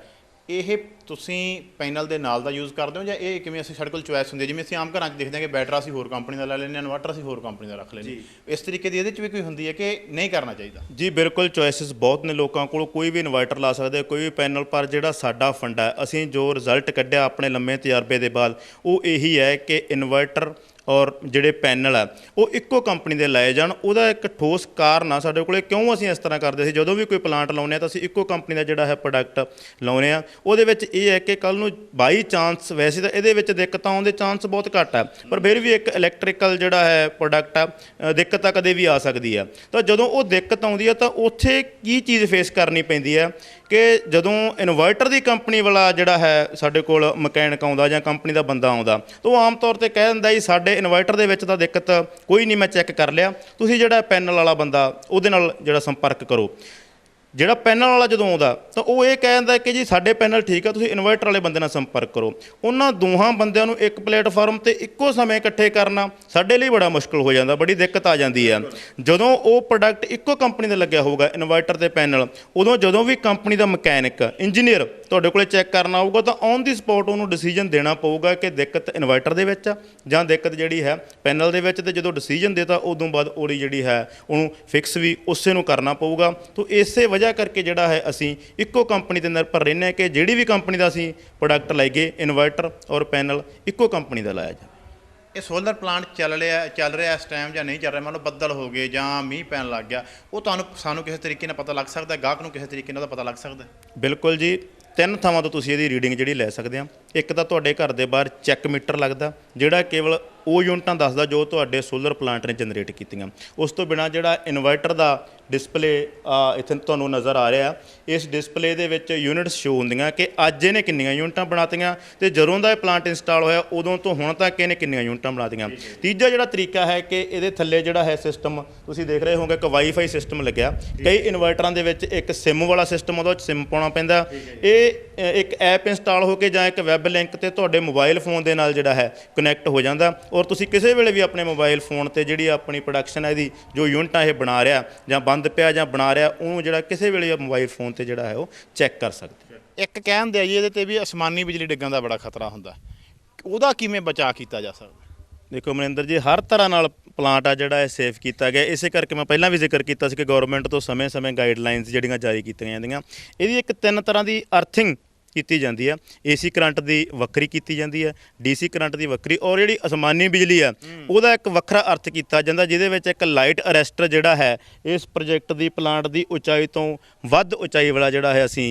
ਇਹ ਤੁਸੀਂ ਪੈਨਲ ਦੇ ਨਾਲ ਦਾ ਯੂਜ਼ ਕਰਦੇ ਹੋ, ਜਾਂ ਇਹ ਕਿਵੇਂ ਅਸੀਂ ਸਾਡੇ ਕੋਲ ਚੁਆਇਸ ਹੁੰਦੀ ਹੈ? ਜਿਵੇਂ ਅਸੀਂ ਆਮ ਘਰਾਂ 'ਚ ਦੇਖਦੇ ਹਾਂ ਕਿ ਬੈਟਰਾ ਅਸੀਂ ਹੋਰ ਕੰਪਨੀ ਦਾ ਲੈ ਲੈਂਦੇ ਹਾਂ, ਇਨਵਰਟਰ ਅਸੀਂ ਹੋਰ ਕੰਪਨੀ ਦਾ ਰੱਖ ਲੈਂਦੇ ਹਾਂ, ਇਸ ਤਰੀਕੇ ਦੀ ਇਹਦੇ 'ਚ ਵੀ ਕੋਈ ਹੁੰਦੀ ਹੈ ਕਿ ਨਹੀਂ ਕਰਨਾ ਚਾਹੀਦਾ? ਜੀ ਬਿਲਕੁਲ, ਚੋਇਸਿਸ ਬਹੁਤ ਨੇ ਲੋਕਾਂ ਕੋਲ, ਕੋਈ ਵੀ ਇਨਵਰਟਰ ਲਾ ਸਕਦੇ, ਕੋਈ ਵੀ ਪੈਨਲ, ਪਰ ਜਿਹੜਾ ਸਾਡਾ ਫੰਡਾ ਹੈ, ਅਸੀਂ ਜੋ ਰਿਜ਼ਲਟ ਕੱਢਿਆ ਆਪਣੇ ਲੰਮੇ ਤਜਰਬੇ ਦੇ ਬਾਅਦ, ਉਹ ਇਹੀ ਹੈ ਕਿ ਇਨਵਰਟਰ ਔਰ ਜਿਹੜੇ ਪੈਨਲ ਆ ਉਹ ਇੱਕੋ ਕੰਪਨੀ ਦੇ ਲਾਏ ਜਾਣ। ਉਹਦਾ ਇੱਕ ਠੋਸ ਕਾਰਨ ਆ ਸਾਡੇ ਕੋਲੇ ਕਿਉਂ ਅਸੀਂ ਇਸ ਤਰ੍ਹਾਂ ਕਰਦੇ ਸੀ। ਜਦੋਂ ਵੀ ਕੋਈ ਪਲਾਂਟ ਲਾਉਂਦੇ ਆ ਤਾਂ ਅਸੀਂ ਇੱਕੋ ਕੰਪਨੀ ਦਾ ਜਿਹੜਾ ਹੈ ਪ੍ਰੋਡਕਟ ਲਾਉਂਦੇ ਆ। ਉਹਦੇ ਵਿੱਚ ਇਹ ਹੈ ਕਿ ਕੱਲ੍ਹ ਨੂੰ ਬਾਈ ਚਾਂਸ, ਵੈਸੇ ਤਾਂ ਇਹਦੇ ਵਿੱਚ ਦਿੱਕਤਾਂ ਆਉਣ ਦੇ ਚਾਂਸ ਬਹੁਤ ਘੱਟ ਆ, ਪਰ ਫਿਰ ਵੀ ਇੱਕ ਇਲੈਕਟ੍ਰੀਕਲ ਜਿਹੜਾ ਹੈ ਪ੍ਰੋਡਕਟ ਆ, ਦਿੱਕਤ ਤਾਂ ਕਦੇ ਵੀ ਆ ਸਕਦੀ ਆ। ਤਾਂ ਜਦੋਂ ਉਹ ਦਿੱਕਤ ਆਉਂਦੀ ਆ ਤਾਂ ਉੱਥੇ ਕੀ ਚੀਜ਼ ਫੇਸ ਕਰਨੀ ਪੈਂਦੀ ਹੈ ਕਿ ਜਦੋਂ ਇਨਵਰਟਰ ਦੀ ਕੰਪਨੀ ਵਾਲਾ ਜਿਹੜਾ ਹੈ ਸਾਡੇ ਕੋਲ ਮਕੈਨਿਕ ਆਉਂਦਾ ਜਾਂ ਕੰਪਨੀ ਦਾ ਬੰਦਾ ਆਉਂਦਾ, ਤਾਂ ਉਹ ਆਮ ਤੌਰ 'ਤੇ ਕਹਿ ਦਿੰਦਾ ਜੀ ਸਾਡੇ ਇਨਵਰਟਰ ਦੇ ਵਿੱਚ ਤਾਂ ਦਿੱਕਤ ਕੋਈ ਨਹੀਂ, ਮੈਂ ਚੈੱਕ ਕਰ ਲਿਆ, ਤੁਸੀਂ ਜਿਹੜਾ ਪੈਨਲ ਵਾਲਾ ਬੰਦਾ ਉਹਦੇ ਨਾਲ ਜਿਹੜਾ ਸੰਪਰਕ ਕਰੋ। ਜਿਹੜਾ ਪੈਨਲ ਵਾਲਾ ਜਦੋਂ ਆਉਂਦਾ ਤਾਂ ਉਹ ਇਹ ਕਹਿ ਦਿੰਦਾ ਕਿ ਜੀ ਸਾਡੇ ਪੈਨਲ ਠੀਕ ਆ, ਤੁਸੀਂ ਇਨਵਰਟਰ ਵਾਲੇ ਬੰਦੇ ਨਾਲ ਸੰਪਰਕ ਕਰੋ। ਉਹਨਾਂ ਦੋਹਾਂ ਬੰਦਿਆਂ ਨੂੰ ਇੱਕ ਪਲੇਟਫਾਰਮ 'ਤੇ ਇੱਕੋ ਸਮੇਂ ਇਕੱਠੇ ਕਰਨਾ ਸਾਡੇ ਲਈ ਬੜਾ ਮੁਸ਼ਕਲ ਹੋ ਜਾਂਦਾ, ਬੜੀ ਦਿੱਕਤ ਆ ਜਾਂਦੀ ਹੈ। ਜਦੋਂ ਉਹ ਪ੍ਰੋਡਕਟ ਇੱਕੋ ਕੰਪਨੀ ਦਾ ਲੱਗਿਆ ਹੋਊਗਾ, ਇਨਵਰਟਰ ਤੇ ਪੈਨਲ, ਉਦੋਂ ਜਦੋਂ ਵੀ ਕੰਪਨੀ ਦਾ ਮਕੈਨਿਕ ਇੰਜੀਨੀਅਰ ਤੁਹਾਡੇ ਕੋਲੇ ਚੈੱਕ ਕਰਨ ਆਊਗਾ ਤਾਂ ਔਨ ਦੀ ਸਪੌਟ ਉਹਨੂੰ ਡਿਸੀਜਨ ਦੇਣਾ ਪਊਗਾ ਕਿ ਦਿੱਕਤ ਇਨਵਰਟਰ ਦੇ ਵਿੱਚ ਆ ਜਾਂ ਦਿੱਕਤ ਜਿਹੜੀ ਹੈ ਪੈਨਲ ਦੇ ਵਿੱਚ। ਤੇ ਜਦੋਂ ਡਿਸੀਜਨ ਦੇਤਾ ਉਦੋਂ ਬਾਅਦ ਉਹਦੀ ਜਿਹੜੀ ਹੈ ਉਹਨੂੰ ਫਿਕਸ ਵੀ ਉਸੇ ਨੂੰ ਕਰਨਾ ਪਊਗਾ। ਤਾਂ ਇਸੇ ਵਜ੍ਹਾ ਕਰਕੇ ਜਿਹੜਾ ਹੈ ਅਸੀਂ ਇੱਕੋ ਕੰਪਨੀ 'ਤੇ ਨਿਰਭਰ ਰਹਿੰਦੇ ਹਾਂ ਕਿ ਜਿਹੜੀ ਵੀ ਕੰਪਨੀ ਦਾ ਅਸੀਂ ਪ੍ਰੋਡਕਟ ਲਾਈਏ, ਇਨਵਰਟਰ ਔਰ ਪੈਨਲ ਇੱਕੋ ਕੰਪਨੀ ਦਾ ਲਾਇਆ ਜਾਵੇ। ਇਹ ਸੋਲਰ ਪਲਾਂਟ ਚੱਲ ਰਿਹਾ ਇਸ ਟਾਈਮ ਜਾਂ ਨਹੀਂ ਚੱਲ ਰਿਹਾ? ਮੰਨ ਲਓ ਬੱਦਲ ਹੋ ਗਏ ਜਾਂ ਮੀਂਹ ਪੈਣ ਲੱਗ ਗਿਆ, ਉਹ ਸਾਨੂੰ ਕਿਸੇ ਤਰੀਕੇ ਨਾਲ ਪਤਾ ਲੱਗ ਸਕਦਾ, ਗਾਹਕ ਨੂੰ ਕਿਸੇ ਤਰੀਕੇ ਨਾਲ ਉਹਦਾ ਪਤਾ ਲੱਗ ਸਕਦਾ? ਬਿਲਕੁਲ ਜੀ, 3 ਥਾਵਾਂ ਤੋਂ ਤੁਸੀਂ ਇਹਦੀ ਰੀਡਿੰਗ ਜਿਹੜੀ ਲੈ ਸਕਦੇ ਆ। ਇੱਕ ਤਾਂ ਤੁਹਾਡੇ ਘਰ ਦੇ ਬਾਹਰ ਚੈੱਕ ਮੀਟਰ ਲੱਗਦਾ, ਜਿਹੜਾ ਕੇਵਲ ਉਹ ਯੂਨਿਟਾਂ ਦੱਸਦਾ ਜੋ ਤੁਹਾਡੇ ਸੋਲਰ ਪਲਾਂਟ ਨੇ ਜਨਰੇਟ ਕੀਤੀਆਂ। ਉਸ ਤੋਂ ਬਿਨਾਂ ਜਿਹੜਾ ਇਨਵਰਟਰ ਦਾ ਡਿਸਪਲੇ ਇੱਥੇ ਤੁਹਾਨੂੰ ਨਜ਼ਰ ਆ ਰਿਹਾ, ਇਸ ਡਿਸਪਲੇ ਦੇ ਵਿੱਚ ਯੂਨਿਟਸ ਸ਼ੋ ਹੁੰਦੀਆਂ ਕਿ ਅੱਜ ਇਹਨੇ ਕਿੰਨੀਆਂ ਯੂਨਿਟਾਂ ਬਣਾਤੀਆਂ ਤੇ ਜਦੋਂ ਦਾ ਇਹ ਪਲਾਂਟ ਇੰਸਟਾਲ ਹੋਇਆ ਉਦੋਂ ਤੋਂ ਹੁਣ ਤੱਕ ਇਹਨੇ ਕਿੰਨੀਆਂ ਯੂਨਿਟਾਂ ਬਣਾਤੀਆਂ। ਤੀਜਾ ਜਿਹੜਾ ਤਰੀਕਾ ਹੈ ਕਿ ਇਹਦੇ ਥੱਲੇ ਜਿਹੜਾ ਹੈ ਸਿਸਟਮ ਤੁਸੀਂ ਦੇਖ ਰਹੇ ਹੋਗੇ, ਇੱਕ ਵਾਈਫਾਈ ਸਿਸਟਮ ਲੱਗਿਆ। ਕਈ ਇਨਵਰਟਰਾਂ ਦੇ ਵਿੱਚ ਇੱਕ ਸਿਮ ਵਾਲਾ ਸਿਸਟਮ, ਉਹਦਾ ਸਿਮ ਪਾਉਣਾ ਪੈਂਦਾ। ਇਹ ਇੱਕ ਐਪ ਇੰਸਟਾਲ ਹੋ ਕੇ ਜਾਂ ਇੱਕ ਵੈਬ ਲਿੰਕ ਤੇ ਤੁਹਾਡੇ ਮੋਬਾਈਲ ਫੋਨ ਦੇ ਨਾਲ ਜਿਹੜਾ ਹੈ ਕਨੈਕਟ ਹੋ ਜਾਂਦਾ, ਔਰ ਤੁਸੀਂ ਕਿਸੇ ਵੇਲੇ ਵੀ ਆਪਣੇ ਮੋਬਾਈਲ ਫੋਨ ਤੇ ਜਿਹੜੀ ਆਪਣੀ ਪ੍ਰੋਡਕਸ਼ਨ ਹੈ ਇਹਦੀ ਜੋ ਯੂਨਿਟਾਂ ਇਹ ਬਣਾ ਰਿਹਾ ਜਾਂ ਬੰਦ ਪਿਆ ਜਾਂ ਬਣਾ ਰਿਹਾ, ਉਹਨੂੰ ਜਿਹੜਾ ਕਿਸੇ ਵੇਲੇ ਮੋਬਾਈਲ ਫੋਨ ਤੇ ਜਿਹੜਾ ਹੈ ਉਹ ਚੈੱਕ ਕਰ ਸਕਦੇ। ਇੱਕ ਕਹਿੰਦੇ ਆ ਜੀ ਇਹਦੇ ਤੇ ਵੀ ਅਸਮਾਨੀ ਬਿਜਲੀ ਡਿੱਗਣ ਦਾ ਬੜਾ ਖਤਰਾ ਹੁੰਦਾ, ਉਹਦਾ ਕਿਵੇਂ ਬਚਾਅ ਕੀਤਾ ਜਾ ਸਕਦਾ? ਦੇਖੋ ਮਨਿੰਦਰ ਜੀ, ਹਰ ਤਰ੍ਹਾਂ ਨਾਲ ਪਲਾਂਟ ਆ ਜਿਹੜਾ ਇਹ ਸੇਫ ਕੀਤਾ ਗਿਆ। ਇਸੇ ਕਰਕੇ ਮੈਂ ਪਹਿਲਾਂ ਵੀ ਜ਼ਿਕਰ ਕੀਤਾ ਸੀ ਕਿ ਗਵਰਨਮੈਂਟ ਤੋਂ ਸਮੇਂ-ਸਮੇਂ ਗਾਈਡਲਾਈਨਸ ਜਿਹੜੀਆਂ ਜਾਰੀ ਕੀਤੀਆਂ ਜਾਂਦੀਆਂ। ਇਹਦੀ ਇੱਕ 3 ਤਰ੍ਹਾਂ ਦੀ ਅਰਥਿੰਗ ਕੀਤੀ ਜਾਂਦੀ ਹੈ। ਏਸੀ ਕਰੰਟ ਦੀ ਵੱਖਰੀ ਕੀਤੀ ਜਾਂਦੀ ਹੈ, ਡੀਸੀ ਕਰੰਟ ਦੀ ਵੱਖਰੀ, ਔਰ ਜਿਹੜੀ ਅਸਮਾਨੀ ਬਿਜਲੀ ਆ ਉਹਦਾ ਇੱਕ ਵੱਖਰਾ ਅਰਥ ਕੀਤਾ ਜਾਂਦਾ, ਜਿਹਦੇ ਵਿੱਚ ਇੱਕ ਲਾਈਟ ਅਰੈਸਟਰ ਜਿਹੜਾ ਹੈ ਇਸ ਪ੍ਰੋਜੈਕਟ ਦੀ ਪਲਾਂਟ ਦੀ ਉਚਾਈ ਤੋਂ ਵੱਧ ਉਚਾਈ ਵਾਲਾ ਜਿਹੜਾ ਹੈ ਅਸੀਂ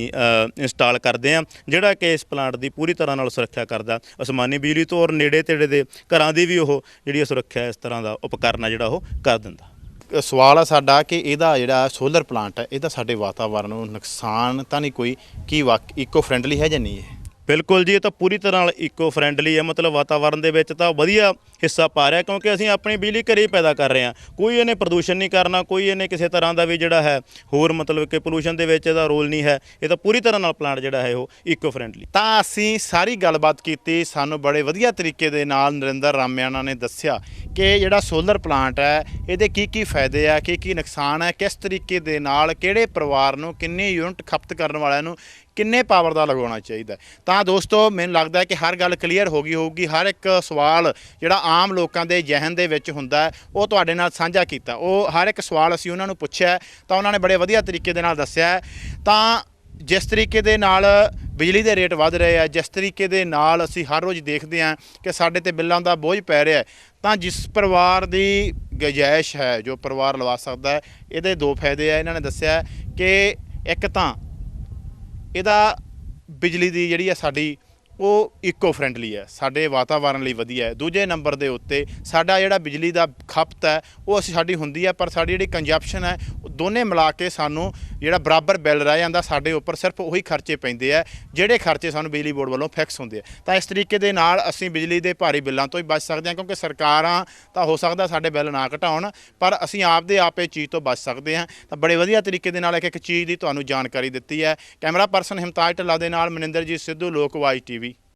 ਇੰਸਟਾਲ ਕਰਦੇ ਹਾਂ, ਜਿਹੜਾ ਕਿ ਇਸ ਪਲਾਂਟ ਦੀ ਪੂਰੀ ਤਰ੍ਹਾਂ ਨਾਲ ਸੁਰੱਖਿਆ ਕਰਦਾ ਅਸਮਾਨੀ ਬਿਜਲੀ ਤੋਂ, ਔਰ ਨੇੜੇ ਤੇੜੇ ਦੇ ਘਰਾਂ ਦੀ ਵੀ ਉਹ ਜਿਹੜੀ ਸੁਰੱਖਿਆ ਇਸ ਤਰ੍ਹਾਂ ਦਾ ਉਪਕਰਨ ਆ ਜਿਹੜਾ ਉਹ ਕਰ ਦਿੰਦਾ। ਸਵਾਲ ਆ ਸਾਡਾ ਕਿ ਇਹਦਾ ਜਿਹੜਾ ਸੋਲਰ ਪਲਾਂਟ ਹੈ ਇਹਦਾ ਸਾਡੇ ਵਾਤਾਵਰਨ ਨੂੰ ਨੁਕਸਾਨ ਤਾਂ ਨਹੀਂ ਕੋਈ, ਕੀ ਇਕੋ ਫਰੈਂਡਲੀ ਹੈ ਜਾਂ ਨਹੀਂ? ਇਹ ਬਿਲਕੁਲ ਜੀ, ਇਹ ਤਾਂ ਪੂਰੀ ਤਰ੍ਹਾਂ ਨਾਲ ਇਕੋ ਫਰੈਂਡਲੀ ਹੈ, ਮਤਲਬ ਵਾਤਾਵਰਣ ਦੇ ਵਿੱਚ ਤਾਂ ਵਧੀਆ ਹਿੱਸਾ ਪਾ ਰਿਹਾ, ਕਿਉਂਕਿ ਅਸੀਂ ਆਪਣੀ ਬਿਜਲੀ ਘਰੇ ਹੀ ਪੈਦਾ ਕਰ ਰਹੇ ਹਾਂ। ਕੋਈ ਇਹਨੇ ਪ੍ਰਦੂਸ਼ਣ ਨਹੀਂ ਕਰਨਾ, ਕੋਈ ਇਹਨੇ ਕਿਸੇ ਤਰ੍ਹਾਂ ਦਾ ਵੀ ਜਿਹੜਾ ਹੈ ਹੋਰ ਮਤਲਬ ਕਿ ਪੋਲੂਸ਼ਨ ਦੇ ਵਿੱਚ ਇਹਦਾ ਰੋਲ ਨਹੀਂ ਹੈ। ਇਹ ਤਾਂ ਪੂਰੀ ਤਰ੍ਹਾਂ ਨਾਲ ਪਲਾਂਟ ਜਿਹੜਾ ਹੈ ਉਹ ਇਕੋ ਫਰੈਂਡਲੀ। ਤਾਂ ਅਸੀਂ ਸਾਰੀ ਗੱਲਬਾਤ ਕੀਤੀ, ਸਾਨੂੰ ਬੜੇ ਵਧੀਆ ਤਰੀਕੇ ਦੇ ਨਾਲ ਨਰਿੰਦਰ ਰਾਮਿਆਣਾ ਨੇ ਦੱਸਿਆ ਕਿ ਜਿਹੜਾ ਸੋਲਰ ਪਲਾਂਟ ਹੈ ਇਹਦੇ ਕੀ ਫਾਇਦੇ ਆ, ਕੀ ਨੁਕਸਾਨ ਹੈ, ਕਿਸ ਤਰੀਕੇ ਦੇ ਨਾਲ ਕਿਹੜੇ ਪਰਿਵਾਰ ਨੂੰ ਕਿੰਨੇ ਯੂਨਿਟ ਖਪਤ ਕਰਨ ਵਾਲਿਆਂ ਨੂੰ ਕਿੰਨੇ ਪਾਵਰ ਦਾ ਲਗਾਉਣਾ ਚਾਹੀਦਾ। ਤਾਂ ਦੋਸਤੋ ਮੈਨੂੰ ਲੱਗਦਾ ਹੈ ਕਿ ਹਰ ਗੱਲ ਕਲੀਅਰ ਹੋ ਗਈ ਹੋਊਗੀ। ਹਰ ਇੱਕ ਸਵਾਲ ਜਿਹੜਾ ਆਮ ਲੋਕਾਂ ਦੇ ਜ਼ਿਹਨ ਦੇ ਵਿੱਚ ਹੁੰਦਾ ਹੈ ਉਹ ਤੁਹਾਡੇ ਨਾਲ ਸਾਂਝਾ ਕੀਤਾ। ਉਹ ਹਰ ਇੱਕ ਸਵਾਲ ਅਸੀਂ ਉਹਨਾਂ ਨੂੰ ਪੁੱਛਿਆ ਤਾਂ ਉਹਨਾਂ ਨੇ ਬੜੇ ਵਧੀਆ ਤਰੀਕੇ ਦੇ ਨਾਲ ਦੱਸਿਆ। ਤਾਂ ਜਿਸ ਤਰੀਕੇ ਦੇ ਨਾਲ ਬਿਜਲੀ ਦੇ ਰੇਟ ਵੱਧ ਰਹੇ ਆ, ਜਿਸ ਤਰੀਕੇ ਦੇ ਨਾਲ ਅਸੀਂ ਹਰ ਰੋਜ਼ ਦੇਖਦੇ ਹਾਂ ਕਿ ਸਾਡੇ ਤੇ ਬਿੱਲਾਂ ਦਾ ਬੋਝ ਪੈ ਰਿਹਾ, ਤਾਂ ਜਿਸ ਪਰਿਵਾਰ ਦੀ ਗੁੰਜਾਇਸ਼ ਹੈ, ਜੋ ਪਰਿਵਾਰ ਲਵਾ ਸਕਦਾ ਹੈ, ਇਹਦੇ ਦੋ ਫਾਇਦੇ ਆ। ਇਹਨਾਂ ਨੇ ਦੱਸਿਆ ਕਿ ਇੱਕ ਤਾਂ ਇਹਦਾ ਬਿਜਲੀ ਦੀ ਜਿਹੜੀ ਆ ਸਾਡੀ ਉਹ ਇਕੋ ਫਰੈਂਡਲੀ ਹੈ, ਸਾਡੇ ਵਾਤਾਵਰਣ ਲਈ ਵਧੀਆ ਹੈ। ਦੂਜੇ ਨੰਬਰ ਦੇ ਉੱਤੇ ਸਾਡਾ ਜਿਹੜਾ ਬਿਜਲੀ ਦਾ ਖਪਤ ਹੈ ਉਹ ਸਾਡੀ ਹੁੰਦੀ ਹੈ, ਪਰ ਸਾਡੀ ਜਿਹੜੀ ਕੰਜੰਪਸ਼ਨ ਹੈ ਉਹ ਦੋਨੇ ਮਿਲਾ ਕੇ ਸਾਨੂੰ ਜਿਹੜਾ ਬਰਾਬਰ ਬਿੱਲ ਰਹਿ ਜਾਂਦਾ। ਸਾਡੇ ਉੱਪਰ ਸਿਰਫ ਉਹੀ ਖਰਚੇ ਪੈਂਦੇ ਆ ਜਿਹੜੇ ਖਰਚੇ ਸਾਨੂੰ ਬਿਜਲੀ ਬੋਰਡ ਵੱਲੋਂ ਫਿਕਸ ਹੁੰਦੇ ਆ। ਤਾਂ ਇਸ ਤਰੀਕੇ ਦੇ ਨਾਲ ਅਸੀਂ ਬਿਜਲੀ ਦੇ ਭਾਰੀ ਬਿੱਲਾਂ ਤੋਂ ਹੀ ਬਚ ਸਕਦੇ ਹਾਂ, ਕਿਉਂਕਿ ਸਰਕਾਰਾਂ ਤਾਂ ਹੋ ਸਕਦਾ ਸਾਡੇ ਬਿੱਲ ਨਾ ਘਟਾਉਣ, ਪਰ ਅਸੀਂ ਆਪਦੇ ਆਪ ਇਹ ਚੀਜ਼ ਤੋਂ ਬਚ ਸਕਦੇ ਹਾਂ। ਤਾਂ ਬੜੇ ਵਧੀਆ ਤਰੀਕੇ ਦੇ ਨਾਲ ਇੱਕ ਚੀਜ਼ ਦੀ ਤੁਹਾਨੂੰ ਜਾਣਕਾਰੀ ਦਿੱਤੀ ਹੈ। ਕੈਮਰਾ ਪਰਸਨ ਹਿਮਤਾਜ ਢੱਲਾ ਦੇ ਨਾਲ ਮਨਿੰਦਰਜੀਤ ਸਿੱਧੂ, ਲੋਕਵਾਈ TV।